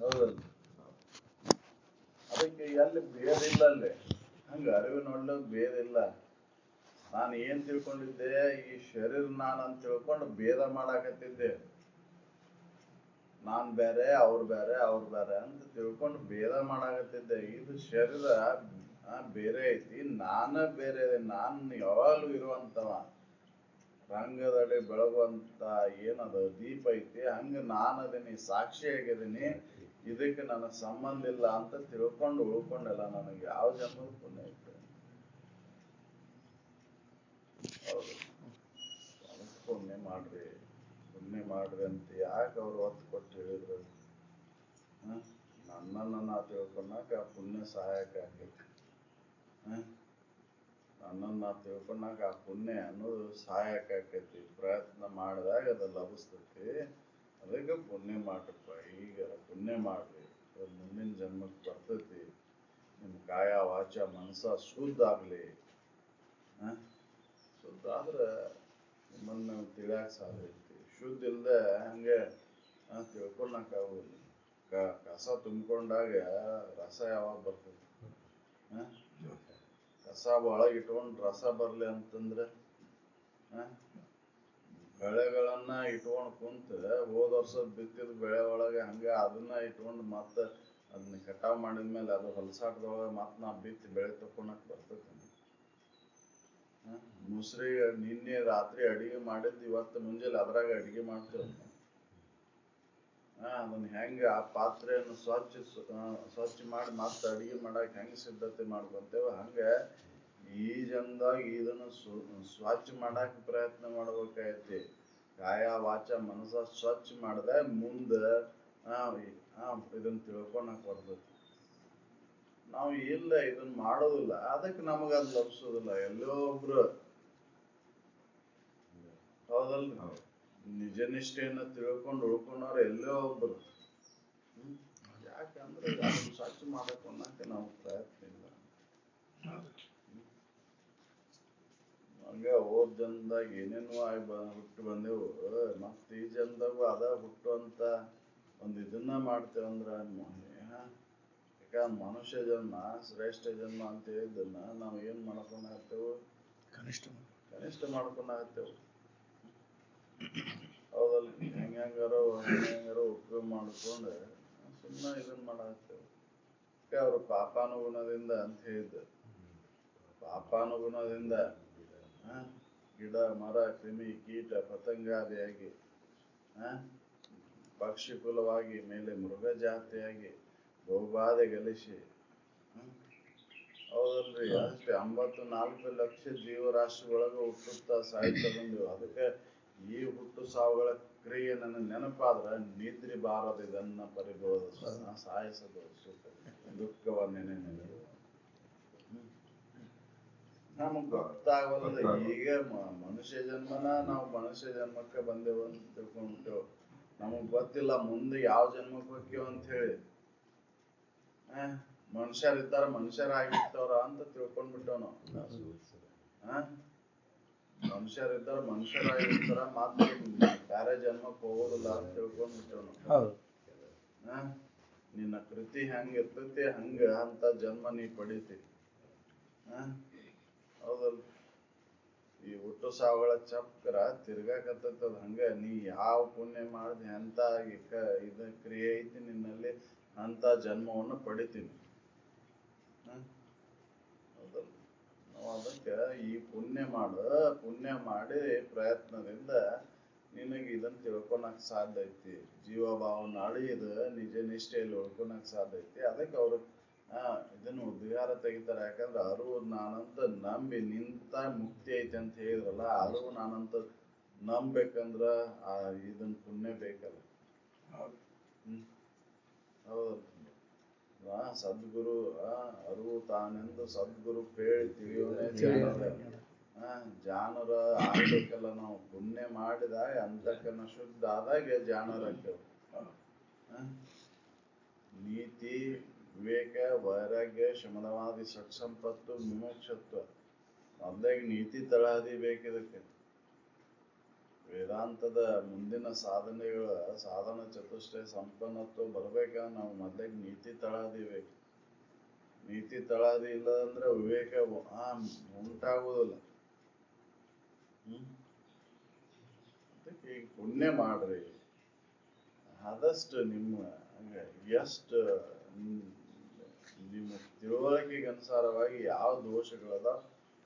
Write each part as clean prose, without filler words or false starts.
ಹೌದಲ್ಲ, ಅದಕ್ಕೆ ಎಲ್ಲಿ ಭೇದ ಇಲ್ಲ ಅಲ್ಲಿ. ಹಂಗ ಅರಿವಿನೊಳ್ಳೆ ಭೇದ ಇಲ್ಲ. ನಾನು ಏನ್ ತಿಳ್ಕೊಂಡಿದ್ದೆ, ಈ ಶರೀರ ನಾನು ಅಂತ ತಿಳ್ಕೊಂಡು ಭೇದ ಮಾಡಾಕತ್ತಿದ್ದೆ. ನಾನ್ ಬೇರೆ ಅವ್ರು ಬೇರೆ ಅಂತ ತಿಳ್ಕೊಂಡು ಭೇದ ಮಾಡಾಕತ್ತಿದ್ದೆ. ಇದು ಶರೀರ ಬೇರೆ ಐತಿ, ನಾನ ಬೇರೆ. ನಾನ್ ಯಾವಾಗ್ಲೂ ಇರುವಂತವ, ರಂಗದಡಿ ಬೆಳಗುವಂತ ಏನದ ದೀಪ ಐತಿ, ಹಂಗ ನಾನು ಅದೀನಿ, ಸಾಕ್ಷಿ ಆಗಿದ್ದೀನಿ. ಇದಕ್ಕೆ ನನ್ನ ಸಂಬಂಧ ಇಲ್ಲ ಅಂತ ತಿಳ್ಕೊಂಡು ಉಳ್ಕೊಂಡಲ್ಲ. ನನಗೆ ಯಾವ ಜನ್ಮದ ಪುಣ್ಯ ಐತೆ? ಹೌದು, ಪುಣ್ಯ ಮಾಡ್ರಿ ಪುಣ್ಯ ಮಾಡ್ರಿ ಅಂತ ಯಾಕೆ ಅವ್ರು ಒತ್ತು ಕೊಟ್ಟು ಹೇಳಿದ್ರು? ನನ್ನನ್ನು ನಾ ತಿಳ್ಕೊಂಡಾಕ ಆ ಪುಣ್ಯ ಸಹಾಯಕ ಆಗ್ತೈತಿ. ನನ್ನನ್ನು ನಾ ತಿಳ್ಕೊಂಡಾಗ ಆ ಪುಣ್ಯ ಅನ್ನೋದು ಸಹಾಯಕ ಆಕೈತಿ. ಪ್ರಯತ್ನ ಮಾಡಿದಾಗ ಅದು ಲಭಿಸ್ತೈತಿ. ಅದಕ್ಕೆ ಪುಣ್ಯ ಮಾಡ್ರಪ್ಪ. ಈಗ ಪುಣ್ಯ ಮಾಡ್ರಿ, ಮುಂದಿನ ಜನ್ಮಕ್ಕೆ ಬರ್ತೈತಿ. ನಿಮ್ಮ ಕಾಯ ವಾಚ ಮನಸ ಶುದ್ಧ ಆಗ್ಲಿ. ಶುದ್ಧ ಆದ್ರೆ ನಿಮ್ಮನ್ನ ತಿಳಿಯಾಕ ಸಾಧ್ಯ ಐತಿ. ಶುದ್ಧ ಇಲ್ಲದೆ ಹಂಗೆ ತಿಳ್ಕೊಳಕ್ ಆಗುದಿಲ್ಲ. ಕಸ ತುಂಬಿಕೊಂಡಾಗ ರಸ ಯಾವಾಗ ಬರ್ತೈತಿ? ಕಸ ಒಳಗೆ ಇಟ್ಕೊಂಡು ರಸ ಬರ್ಲಿ ಅಂತಂದ್ರೆ, ಬೆಳೆಗಳನ್ನ ಇಟ್ಕೊಂಡು ಕುಂತ ಹೋದ ವರ್ಷ ಬಿತ್ತಿದ ಬೆಳೆ ಒಳಗೆ ಹಂಗ ಅದನ್ನ ಇಟ್ಕೊಂಡು ಮತ್ತ ಅದನ್ನ ಕಟಾವ್ ಮಾಡಿದ್ಮೇಲೆ ಅದು ಹೊಲಸಾಟದೊಳಗೆ ಮತ್ ನಾ ಬಿತ್ತಿ ಬೆಳೆ ತಕೊಳಕ್ ಬರ್ತೈತಿ? ಮುಸ್ರಿ ನಿನ್ನೆ ರಾತ್ರಿ ಅಡಿಗೆ ಮಾಡಿದ್ದು ಇವತ್ತು ಮುಂಜಾನೆ ಅದ್ರಾಗ ಅಡಿಗೆ ಮಾಡ್ತೇವ. ಅದನ್ನ ಹೆಂಗ ಆ ಪಾತ್ರೆಯನ್ನು ಸ್ವಚ್ಛ ಮಾಡಿ ಮತ್ತ ಅಡಿಗೆ ಮಾಡಕ್ ಹೆಂಗ ಸಿದ್ಧತೆ ಮಾಡ್ಕೊಂತೇವ, ಹಂಗ ಈ ಜನ್ಮದಾಗ ಇದನ್ನ ಸ್ವಚ್ಛ ಮಾಡಕ್ ಪ್ರಯತ್ನ ಮಾಡ್ಬೇಕಾಗೈತಿ. ಕಾಯ ವಾಚ ಮನಸ ಸ್ವಚ್ಛ ಮಾಡ್ದೆ ಮುಂದ ಇದನ್ನ ತಿಳ್ಕೊಳಕ್ ಬರ್ತೈತಿ. ನಾವು ಇಲ್ಲ ಇದನ್ನ ಮಾಡೋದಿಲ್ಲ, ಅದಕ್ಕೆ ನಮಗ ಅದು ಲಭಿಸೋದಿಲ್ಲ. ಎಲ್ಲೋ ಒಬ್ರು, ಹೌದಲ್ರಿ, ನಿಜ ನಿಷ್ಠೆಯನ್ನ ತಿಳ್ಕೊಂಡು ಉಳ್ಕೊಂಡವ್ರು ಎಲ್ಲೋ ಒಬ್ರು. ಯಾಕಂದ್ರೆ ಅದನ್ನ ಸ್ವಚ್ಛ ಮಾಡಕ್ ಅನ್ನಕ್ಕೆ ನಾವು ಪ್ರಯತ್ನ ಇಲ್ಲ. ಹಂಗ ಹೋದ ಜನ್ಮದಾಗ ಏನೇನೋ ಆಗಿ ಹುಟ್ಟು ಬಂದೆವು, ಮತ್ತ ಈ ಜನ್ಮದಾಗು ಅದ ಹುಟ್ಟುವಂತ ಒಂದ್ ಇದನ್ನ ಮಾಡ್ತೇವಂದ್ರ ಯಾಕ ಮನುಷ್ಯ ಜನ್ಮ ಶ್ರೇಷ್ಠ ಜನ್ಮ ಅಂತ ಹೇಳಿದ್ದನ್ನ ನಾವು ಏನ್ ಮಾಡ್ಕೊಂಡಾಗ್ತೇವು? ಕನಿಷ್ಠ ಮಾಡ್ಕೊಂಡಾಗ್ತೇವು. ಹೌದಲ್ಲ, ಹೆಂಗಾರೋ ಉಪಯೋಗ ಮಾಡ್ಕೊಂಡು ಸುಮ್ಮನೆ ಇದನ್ ಮಾಡಾಗ್ತೇವೆ. ಅವ್ರು ಪಾಪಾನುಗುಣದಿಂದ ಅಂತ ಹೇಳಿದ್ದ. ಪಾಪಾನುಗುಣದಿಂದ ಗಿಡ ಮರ ಕ್ರಿಮಿ ಕೀಟ ಪತಂಗಾದಿಯಾಗಿ ಪಕ್ಷಿ ಕುಲವಾಗಿ ಮೇಲೆ ಮೃಗ ಜಾತಿಯಾಗಿ ಬಹುಬಾಧೆ ಗಳಿಸಿ, ಹೌದಲ್ರಿ, ಅಷ್ಟೇ 54 ಲಕ್ಷ ಜೀವರಾಶಿ ಒಳಗೆ ಹುಟ್ಟುತ್ತಾ ಸಾಯ್ತಾ ಬಂದೆವು. ಅದಕ್ಕೆ ಈ ಹುಟ್ಟು ಸಾವುಗಳ ಕ್ರಿಯೆ ನನ್ನ ನೆನಪಾದ್ರ ನಿದ್ರೆ ಬಾರದ ಇದನ್ನ ಪರಿಬೋಧ ಸಾಯಿಸದು ದುಃಖವನ್ನೇನೆ ನಮಗ್ ಗೊತ್ತಾಗಲ್ಲ. ಈಗ ಮನುಷ್ಯ ಜನ್ಮನ ನಾವು ಮನುಷ್ಯ ಜನ್ಮಕ್ಕೆ ಬಂದೆವು ಅಂತ ತಿಳ್ಕೊಂಡ್ಬಿಟ್ಟೆವು. ನಮಗ್ ಗೊತ್ತಿಲ್ಲ ಮುಂದೆ ಯಾವ ಜನ್ಮಕ್ಕೆ ಹೋಗ್ಯವ ಅಂತ ಹೇಳಿ. ಮನುಷ್ಯರಿದ್ದಾರ ಮನುಷ್ಯರಾಗಿರ್ತವ್ರ ಅಂತ ತಿಳ್ಕೊಂಡ್ಬಿಟ್ಟವ್ ನಾವು. ಮನುಷ್ಯರಿದ್ದಾರ ಮನುಷ್ಯರಾಗಿರ್ತಾರ, ಮಾತ್ರ ಬೇರೆ ಜನ್ಮಕ್ಕೆ ಹೋಗೋದಿಲ್ಲ ಅಂತ ತಿಳ್ಕೊಂಡ್ಬಿಟ್ಟವ್ ನಾವು. ನಿನ್ನ ಕೃತಿ ಹೆಂಗ ಇರ್ತೈತಿ ಹಂಗ ಅಂತ ಜನ್ಮ ನೀ ಪಡಿತಿ. ಹೌದಲ್, ಈ ಹುಟ್ಟು ಸಾವುಗಳ ಚಕ್ರ ತಿರ್ಗಾಕತ್ತದ. ಹಂಗ ನೀ ಯಾವ ಪುಣ್ಯ ಮಾಡಿದ ಎಂತ ಇದ ಕ್ರಿಯೆ ಐತಿ ನಿನ್ನಲ್ಲಿ ಅಂತ ಜನ್ಮವನ್ನು ಪಡಿತೀನಿ. ಹೌದಲ್, ನಾವು ಅದಕ್ಕೆ ಈ ಪುಣ್ಯ ಮಾಡಿ ಪ್ರಯತ್ನದಿಂದ ನಿನಗೆ ಇದನ್ನ ತಿಳ್ಕೊಳಕ್ ಸಾಧ್ಯ ಐತಿ. ಜೀವಭಾವ ಅಳಿಯದ ನಿಜ ನಿಷ್ಠೆಯಲ್ಲಿ ಉಳ್ಕೊಳಕ್ ಸಾಧ್ಯ ಐತಿ. ಅದಕ್ಕೆ ಅವರು ಇದನ್ನು ಉದ್ಗಾರ ತೆಗಿತಾರೆ. ಯಾಕಂದ್ರೆ ಅರಿವು ನಾನಂತ ನಂಬಿ ನಿಂತ ಮುಕ್ತಿ ಐತಿ ಅಂತ ಹೇಳಿದ್ರಲ್ಲ, ಅರಿವು ನಾನಂತ ನಂಬೇಕಂದ್ರ ಇದನ್ ಪುಣ್ಯ ಬೇಕಲ್ಲ. ಹೌದಲ್ಲ, ಸದ್ಗುರು ಅರಿವು ತಾನೆಂದು ಸದ್ಗುರು ಪೇಳಿ ತಿಳಿಯೋನೇ ಜಾನರ ಆಗ್ಬೇಕಲ್ಲ. ನಾವು ಪುಣ್ಯ ಮಾಡಿದಾಗ ಅಂತಕನ ಶುದ್ಧ ಆದಾಗ ಜಾನರಾಗ್ತೇವೆ. ನೀತಿ ವಿವೇಕ ವೈರಾಗ್ಯ ಶಮನವಾದಿ ಸತ್ಸಂಪತ್ತು ಮುಮೋಕ್ಷತ್ವ ಮೊದಲಾಗಿ ನೀತಿ ತಳಹದಿ ಬೇಕಿದಕ್ಕೆ. ವೇದಾಂತದ ಮುಂದಿನ ಸಾಧನೆಗಳ ಸಾಧನ ಚತುಷ್ಟಯ ಸಂಪನ್ನತ್ವ ಬರ್ಬೇಕಾದ್ರೆ ನಾವು ಮೊದ್ಲಿಗೆ ನೀತಿ ತಳಾದಿ ಬೇಕು. ನೀತಿ ತಳಾದಿ ಇಲ್ಲ ಅಂದ್ರೆ ವಿವೇಕ ಉಂಟಾಗುವುದಿಲ್ಲ. ಅದಕ್ಕೆ ಈಗ ಪುಣ್ಯ ಮಾಡ್ರಿ, ಆದಷ್ಟು ನಿಮ್ಮ ಎಷ್ಟು ನಿಮ್ಮ ತಿಳುವಳಿಕೆಗೆ ಅನುಸಾರವಾಗಿ ಯಾವ ದೋಷಗಳದ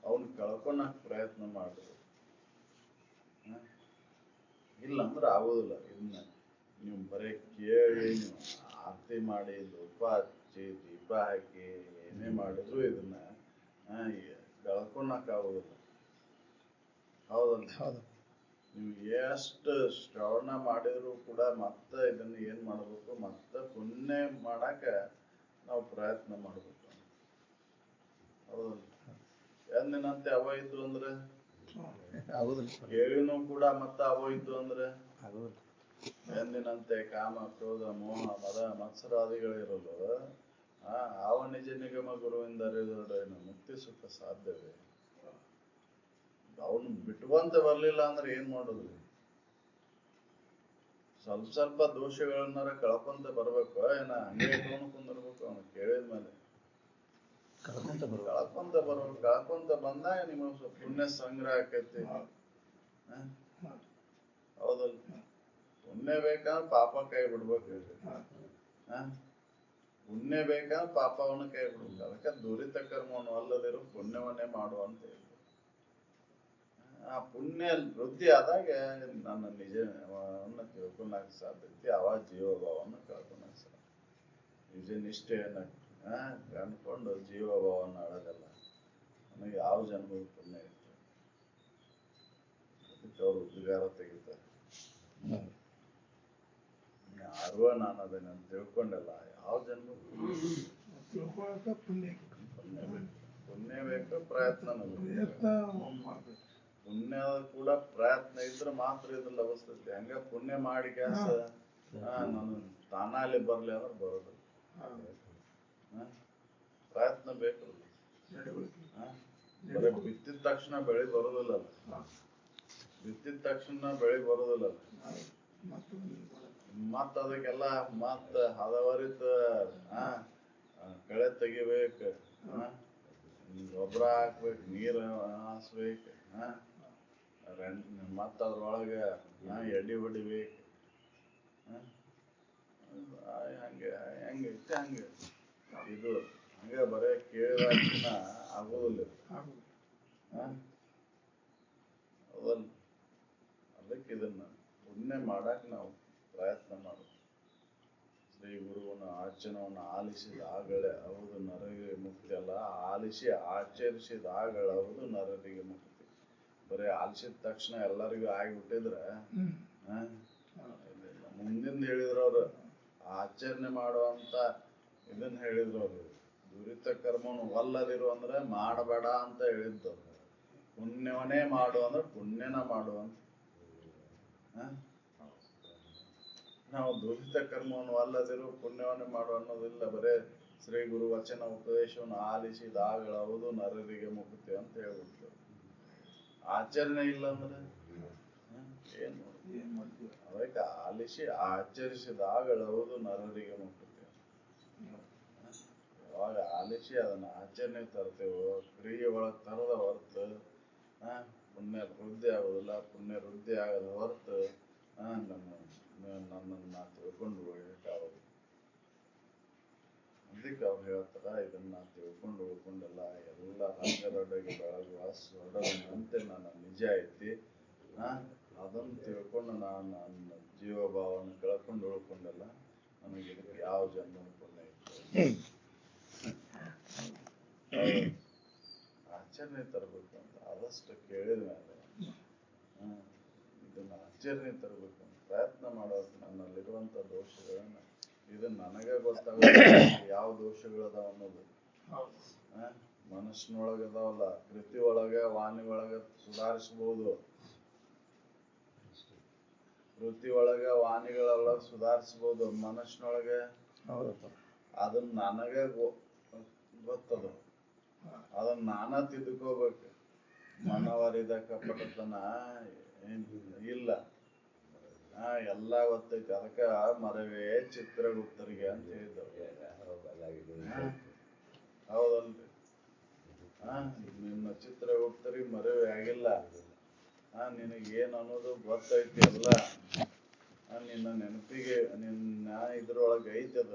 ಅವನ್ನ ಕಳ್ಕೊಳಕ್ ಪ್ರಯತ್ನ ಮಾಡ್ರಿ. ಇಲ್ಲ ಅಂದ್ರೆ ಆಗೋದಿಲ್ಲ. ಇದನ್ನ ನೀವು ಬರೀ ಕೇಳಿ ನೀವು ಆರತಿ ಮಾಡಿ ಧೂಪ ಹಚ್ಚಿ ದೀಪ ಹಾಕಿ ಏನೇ ಮಾಡಿದ್ರು ಇದನ್ನ ಕಳ್ಕೊಳಕ್ ಆಗೋದಿಲ್ಲ. ಹೌದಲ್ಲ? ನೀವು ಎಷ್ಟು ಶ್ರವಣ ಮಾಡಿದ್ರು ಕೂಡ ಮತ್ತೆ ಇದನ್ನ ಏನ್ ಮಾಡ್ಬೇಕು, ಮತ್ತೆ ಪುಣ್ಯ ಮಾಡಾಕ ನಾವು ಪ್ರಯತ್ನ ಮಾಡ್ಬೇಕು. ಹೌದಲ್ಲ? ಎಂದಿನಂತೆ ಅವ ಇದ್ದು ಅಂದ್ರೆ ಕೇಳಿನೂ ಕೂಡ ಮತ್ತ ಅವ ಇದ್ದು ಅಂದ್ರೆ ಎಂದಿನಂತೆ ಕಾಮ ಕ್ರೋಧ ಮೋಹ ಮದ ಮತ್ಸರಾದಿಗಳಿರಲು ಆವ ನಿಜ ನಿಗಮ ಗುರುವಿಂದ ಅರಿದೊಡೇನು ಮುಕ್ತಿ ಸುಖ ಸಾಧ್ಯವೇ. ಅವನು ಬಿಟ್ಟುವಂತ ಬರ್ಲಿಲ್ಲ ಅಂದ್ರೆ ಏನ್ ಮಾಡೋದು? ಸ್ವಲ್ಪ ದೋಷಗಳನ್ನಾರ ಕಳ್ಕೊಂತ ಬರ್ಬೇಕು. ಏನ ಹಂಗೆ ಇಟ್ಕೊಂಡು ಕುಂದಿರ್ಬೇಕು? ಅವನು ಕೇಳಿದ್ಮೇಲೆ ಕಳ್ಕೊಂತ ಬರ್ಬೇಕು. ಕಳ್ಕೊಂತ ಬಂದಾಗ ನಿಮಗೆ ಸ್ವಲ್ಪ ಪುಣ್ಯ ಸಂಗ್ರಹ ಆಕೈತಿ. ಹೌದಲ್ಲ? ಪುಣ್ಯ ಬೇಕಂದ್ರೆ ಪಾಪ ಕೈ ಬಿಡ್ಬೇಕು. ಪುಣ್ಯ ಬೇಕಂದ್ರೆ ಪಾಪವನ್ನು ಕೈ ಬಿಡ್ಬೇಕು. ಅದಕ್ಕೆ ದುರಿತ ಕರ್ಮವನ್ನು ಅಲ್ಲದಿರು ಪುಣ್ಯವನ್ನೇ ಮಾಡುವಂತ ಹೇಳಿ. ಆ ಪುಣ್ಯ ವೃದ್ಧಿ ಆದಾಗ ನನ್ನ ನಿಜವನ್ನು ತಿಳ್ಕೊಳಕ್ ಸಾಧ್ಯತೆ, ಅವ ಜೀವಭಾವವನ್ನು ಕಳ್ಕೊಳಕ್ ಸಾಧ್ಯ. ನಿಜ ನಿಷ್ಠೆಯನ್ನ ಕಂಡ್ಕೊಂಡು ಜೀವಭಾವವನ್ನು ಅಳಗಲ್ಲ. ನನಗೆ ಯಾವ ಜನ್ಮದ ಪುಣ್ಯ ಇತ್ತು ಅದಕ್ಕೆ ಅವ್ರು ಉದ್ಗಾರ ತೆಗಿತಾರೆ. ಯಾರುವ ನಾನು ಅದನ್ನ ತಿಳ್ಕೊಂಡಲ್ಲ. ಯಾವ ಜನ್ಮ ಪುಣ್ಯ ಬೇಕು, ಪ್ರಯತ್ನ ಪುಣ್ಯ ಕೂಡ ಪ್ರಯತ್ನ ಇದ್ರೆ ಮಾತ್ರ ಇದ್ರ ಅವಸ್ಥೆ. ಹಂಗ ಪುಣ್ಯ ಮಾಡಿ ಕೆಲಸ ನಾನು ತಾನಲ್ಲಿ ಬರ್ಲಿ ಅಂದ್ರೆ ಬರೋದು. ಪ್ರಯತ್ನ ಬೇಕು. ಬರೀ ಬಿತ್ತಿದ ತಕ್ಷಣ ಬೆಳೆ ಬರೋದಿಲ್ಲ. ಬಿತ್ತಿದ ತಕ್ಷಣ ಬೆಳೆ ಬರೋದಿಲ್ಲ. ಮತ್ತ ಅದಕ್ಕೆಲ್ಲ ಮತ್ತ ಹದವರಿತ ಕಳೆ ತೆಗಿಬೇಕು, ಗೊಬ್ಬರ ಹಾಕ್ಬೇಕು, ನೀರು ಹಾಸ್ಬೇಕು, ಮತ್ತ ಅದ್ರೊಳಗೆ ಎಣ್ಣೆ ಹೊಡಿಬೇಕು. ಹೆಂಗೈತೆ ಹಂಗೆ ಇದು ಹಂಗೆ ಬರೇ ಕೇಳಿದ ಆಗೋದಿಲ್ಲ. ಹೌದಲ್ಲ? ಅದಕ್ಕೆ ಇದನ್ನ ಪುಣ್ಯ ಮಾಡಕ್ ನಾವು ಪ್ರಯತ್ನ ಮಾಡೋದು. ಶ್ರೀ ಗುರುವನ ಆಚರಣವನ್ನು ಆಲಿಸಿದಾಗಲೇ ಹೌದು ನರರಿಗೆ ಮುಕ್ತಿ ಅಲ್ಲ, ಆಲಿಸಿ ಆಚರಿಸಿದಾಗಲವುದು ನರರಿಗೆ ಮುಕ್ತಿ. ಬರೀ ಆಲಿಸಿದ ತಕ್ಷಣ ಎಲ್ಲರಿಗೂ ಆಗಿಬಿಟ್ಟಿದ್ರೆ ಮುಂದಿಂದ ಹೇಳಿದ್ರವ್ರು ಆಚರಣೆ ಮಾಡುವಂತ ಇದನ್ನ ಹೇಳಿದ್ರವ್ರು. ದುರಿತ ಕರ್ಮವನ್ನು ಒಲ್ಲದಿರು ಅಂದ್ರೆ ಮಾಡಬೇಡ ಅಂತ ಹೇಳಿದ್ದು. ಪುಣ್ಯವನ್ನೇ ಮಾಡು ಅಂದ್ರೆ ಪುಣ್ಯನ ಮಾಡುವಂತ. ನಾವು ದುರಿತ ಕರ್ಮವನ್ನು ಅಲ್ಲದಿರು ಪುಣ್ಯವನ್ನೇ ಮಾಡು ಅನ್ನೋದಿಲ್ಲ. ಬರೇ ಶ್ರೀ ಗುರು ವಚನ ಉಪದೇಶವನ್ನು ಆಲಿಸಿದಾಗಲವುದು ನರರಿಗೆ ಮುಕ್ತಿ ಅಂತ ಹೇಳ್ಬಿಡ್ತೇವೆ. ಆಚರಣೆ ಇಲ್ಲ ಅಂದ್ರೆ ಏನ್ ಮಾಡ್ತೀವಿ? ಅದಕ್ಕೆ ಆಲಿಸಿ ಆಚರಿಸಿದಾಗಲವುದು ನರರಿಗೆ ಮುಕ್ತಿ. ಯಾವಾಗ ಆಲಿಸಿ ಅದನ್ನ ಆಚರಣೆ ತರ್ತೇವೋ, ಕ್ರಿಯೆ ಒಳಗೆ ತರದ ಹೊರತು ಪುಣ್ಯ ವೃದ್ಧಿ ಆಗೋದಿಲ್ಲ. ಪುಣ್ಯ ವೃದ್ಧಿ ಆಗದ ಹೊರತು ನನ್ನನ್ನು ತಿಳ್ಕೊಂಡು ಹೋಗಕ್ಕಾಗೋದು. ಅದಕ್ಕೆ ಅವ್ರು ಹೇಳ್ತಾರ, ಇದನ್ನ ತಿಳ್ಕೊಂಡು ಹೋಗ್ಕೊಂಡೆಲ್ಲ ಎಲ್ಲ ರಂಗದೊಡ್ಡಗೆ ಬೆಳಗುವ ಸ್ವರ್ಣದಂತೆ ನನ್ನ ನಿಜ ಐತಿ. ಅದನ್ನು ತಿಳ್ಕೊಂಡು ನಾನು ನನ್ನ ಜೀವಭಾವವನ್ನು ಕಳ್ಕೊಂಡು ಉಳ್ಕೊಂಡೆಲ್ಲ ನನಗೆ ಇದಕ್ಕೆ ಯಾವ ಜನ್ಮ ಪುಣ್ಯ ಇತ್ತು. ಆಚರಣೆ ತರಬೇಕು ಅಂತ ಆದಷ್ಟು ಕೇಳಿದ ಮೇಲೆ ಇದನ್ನ ಆಚರಣೆ ತರಬೇಕು ಅಂತ ಪ್ರಯತ್ನ ಮಾಡೋದು. ನನ್ನಲ್ಲಿರುವಂತ ದೋಷಗಳನ್ನ ಇದು ನನಗೆ ಗೊತ್ತಾಗುತ್ತೆ ಯಾವ ದೋಷಗಳದಾವ ಅನ್ನೋದು. ಮನಸ್ಸಿನೊಳಗದಾವಲ್ಲ, ಕೃತಿ ಒಳಗ ವಾಣಿ ಒಳಗ ಸುಧಾರಿಸಬಹುದು. ಕೃತಿ ಒಳಗ ವಾಣಿಗಳೊಳಗ ಸುಧಾರಿಸಬಹುದು. ಮನಸ್ಸಿನೊಳಗೆ ಅದನ್ನ ನನಗೆ ಗೊತ್ತದ. ಅದನ್ನ ನಾನ ತಿದ್ಕೋಬೇಕು. ಮನವರಿದ ಕಪಟತನ ಇಲ್ಲ. ಎಲ್ಲ ಗೊತ್ತೈತಿ. ಅದಕ್ಕ ಮರವೇ ಚಿತ್ರಗುಪ್ತರಿಗೆ ಅಂತ ಹೇಳಿದ್ದವು. ಹೌದಲ್ರಿ? ನಿನ್ನ ಚಿತ್ರಗುಪ್ತರಿಗೆ ಮರವೇ ಆಗಿಲ್ಲ. ನಿನಗೇನ್ ಅನ್ನೋದು ಗೊತ್ತೈತಿ ಎಲ್ಲ. ನಿನ್ನ ನೆನಪಿಗೆ ನಿನ್ನ ಇದ್ರೊಳಗೆ ಐತದ.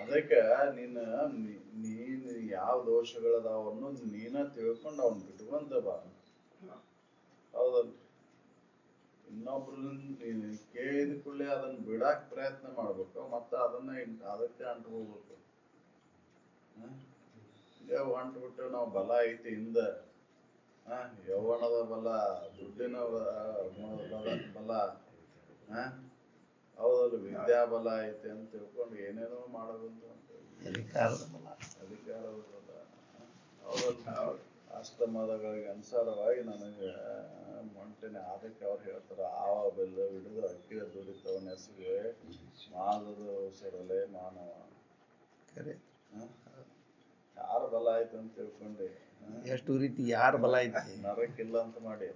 ಅದಕ್ಕೆ ನೀನ್ ಯಾವ ದೋಷಗಳದಾವ ಅನ್ನೋದು ನೀನ ತಿಳ್ಕೊಂಡು ಅವ್ನ ಬಿಟ್ಕೊಂತ ಬಾ. ಹೌದಲ್ರಿ? ಇನ್ನೊಬ್ರು ಕೇಳಿದ ಕೂಡಲೇ ಅದನ್ನ ಬಿಡಾಕ್ ಪ್ರಯತ್ನ ಮಾಡ್ಬೇಕು, ಮತ್ತ ಅದಕ್ಕೆ ಅಂಟ್ಕೋಬೇಕು. ಅಂಟ್ಬಿಟ್ಟು ನಾವು ಬಲ ಐತಿ ಹಿಂದ, ಯೌವನದ ಬಲ, ದುಡ್ಡಿನ ಬಲ, ಹೌದಲ್ಲ, ವಿದ್ಯಾಬಲ ಐತಿ ಅಂತ ತಿಳ್ಕೊಂಡು ಏನೇನೋ ಮಾಡೋದಂತ ಅಧಿಕಾರದ ಬಲ. ಹೌದಲ್ಲ? ಅಷ್ಟಮದಗಳಿಗೆ ಅನುಸಾರವಾಗಿ ನನಗೆ ಮೊಂಟೆನೆ. ಅದಕ್ಕೆ ಅವ್ರು ಹೇಳ್ತಾರ, ಆವ ಬೆಲ್ಲ ಹಿಡಿದು ಅಕ್ಕಿಯ ದುಡಿತವನ ಹೆಸರಿಗೆ ಮಾದದ ಉಸಿರಲೆ ಮಾನವ. ಯಾರ ಬಲ ಆಯ್ತು ಅಂತ ತಿಳ್ಕೊಂಡೆ ಎಷ್ಟು ರೀತಿ ಯಾರ ಬಲ ಐತಿ ನರಕ್ಕಿಲ್ಲ ಅಂತ ಮಾಡಿ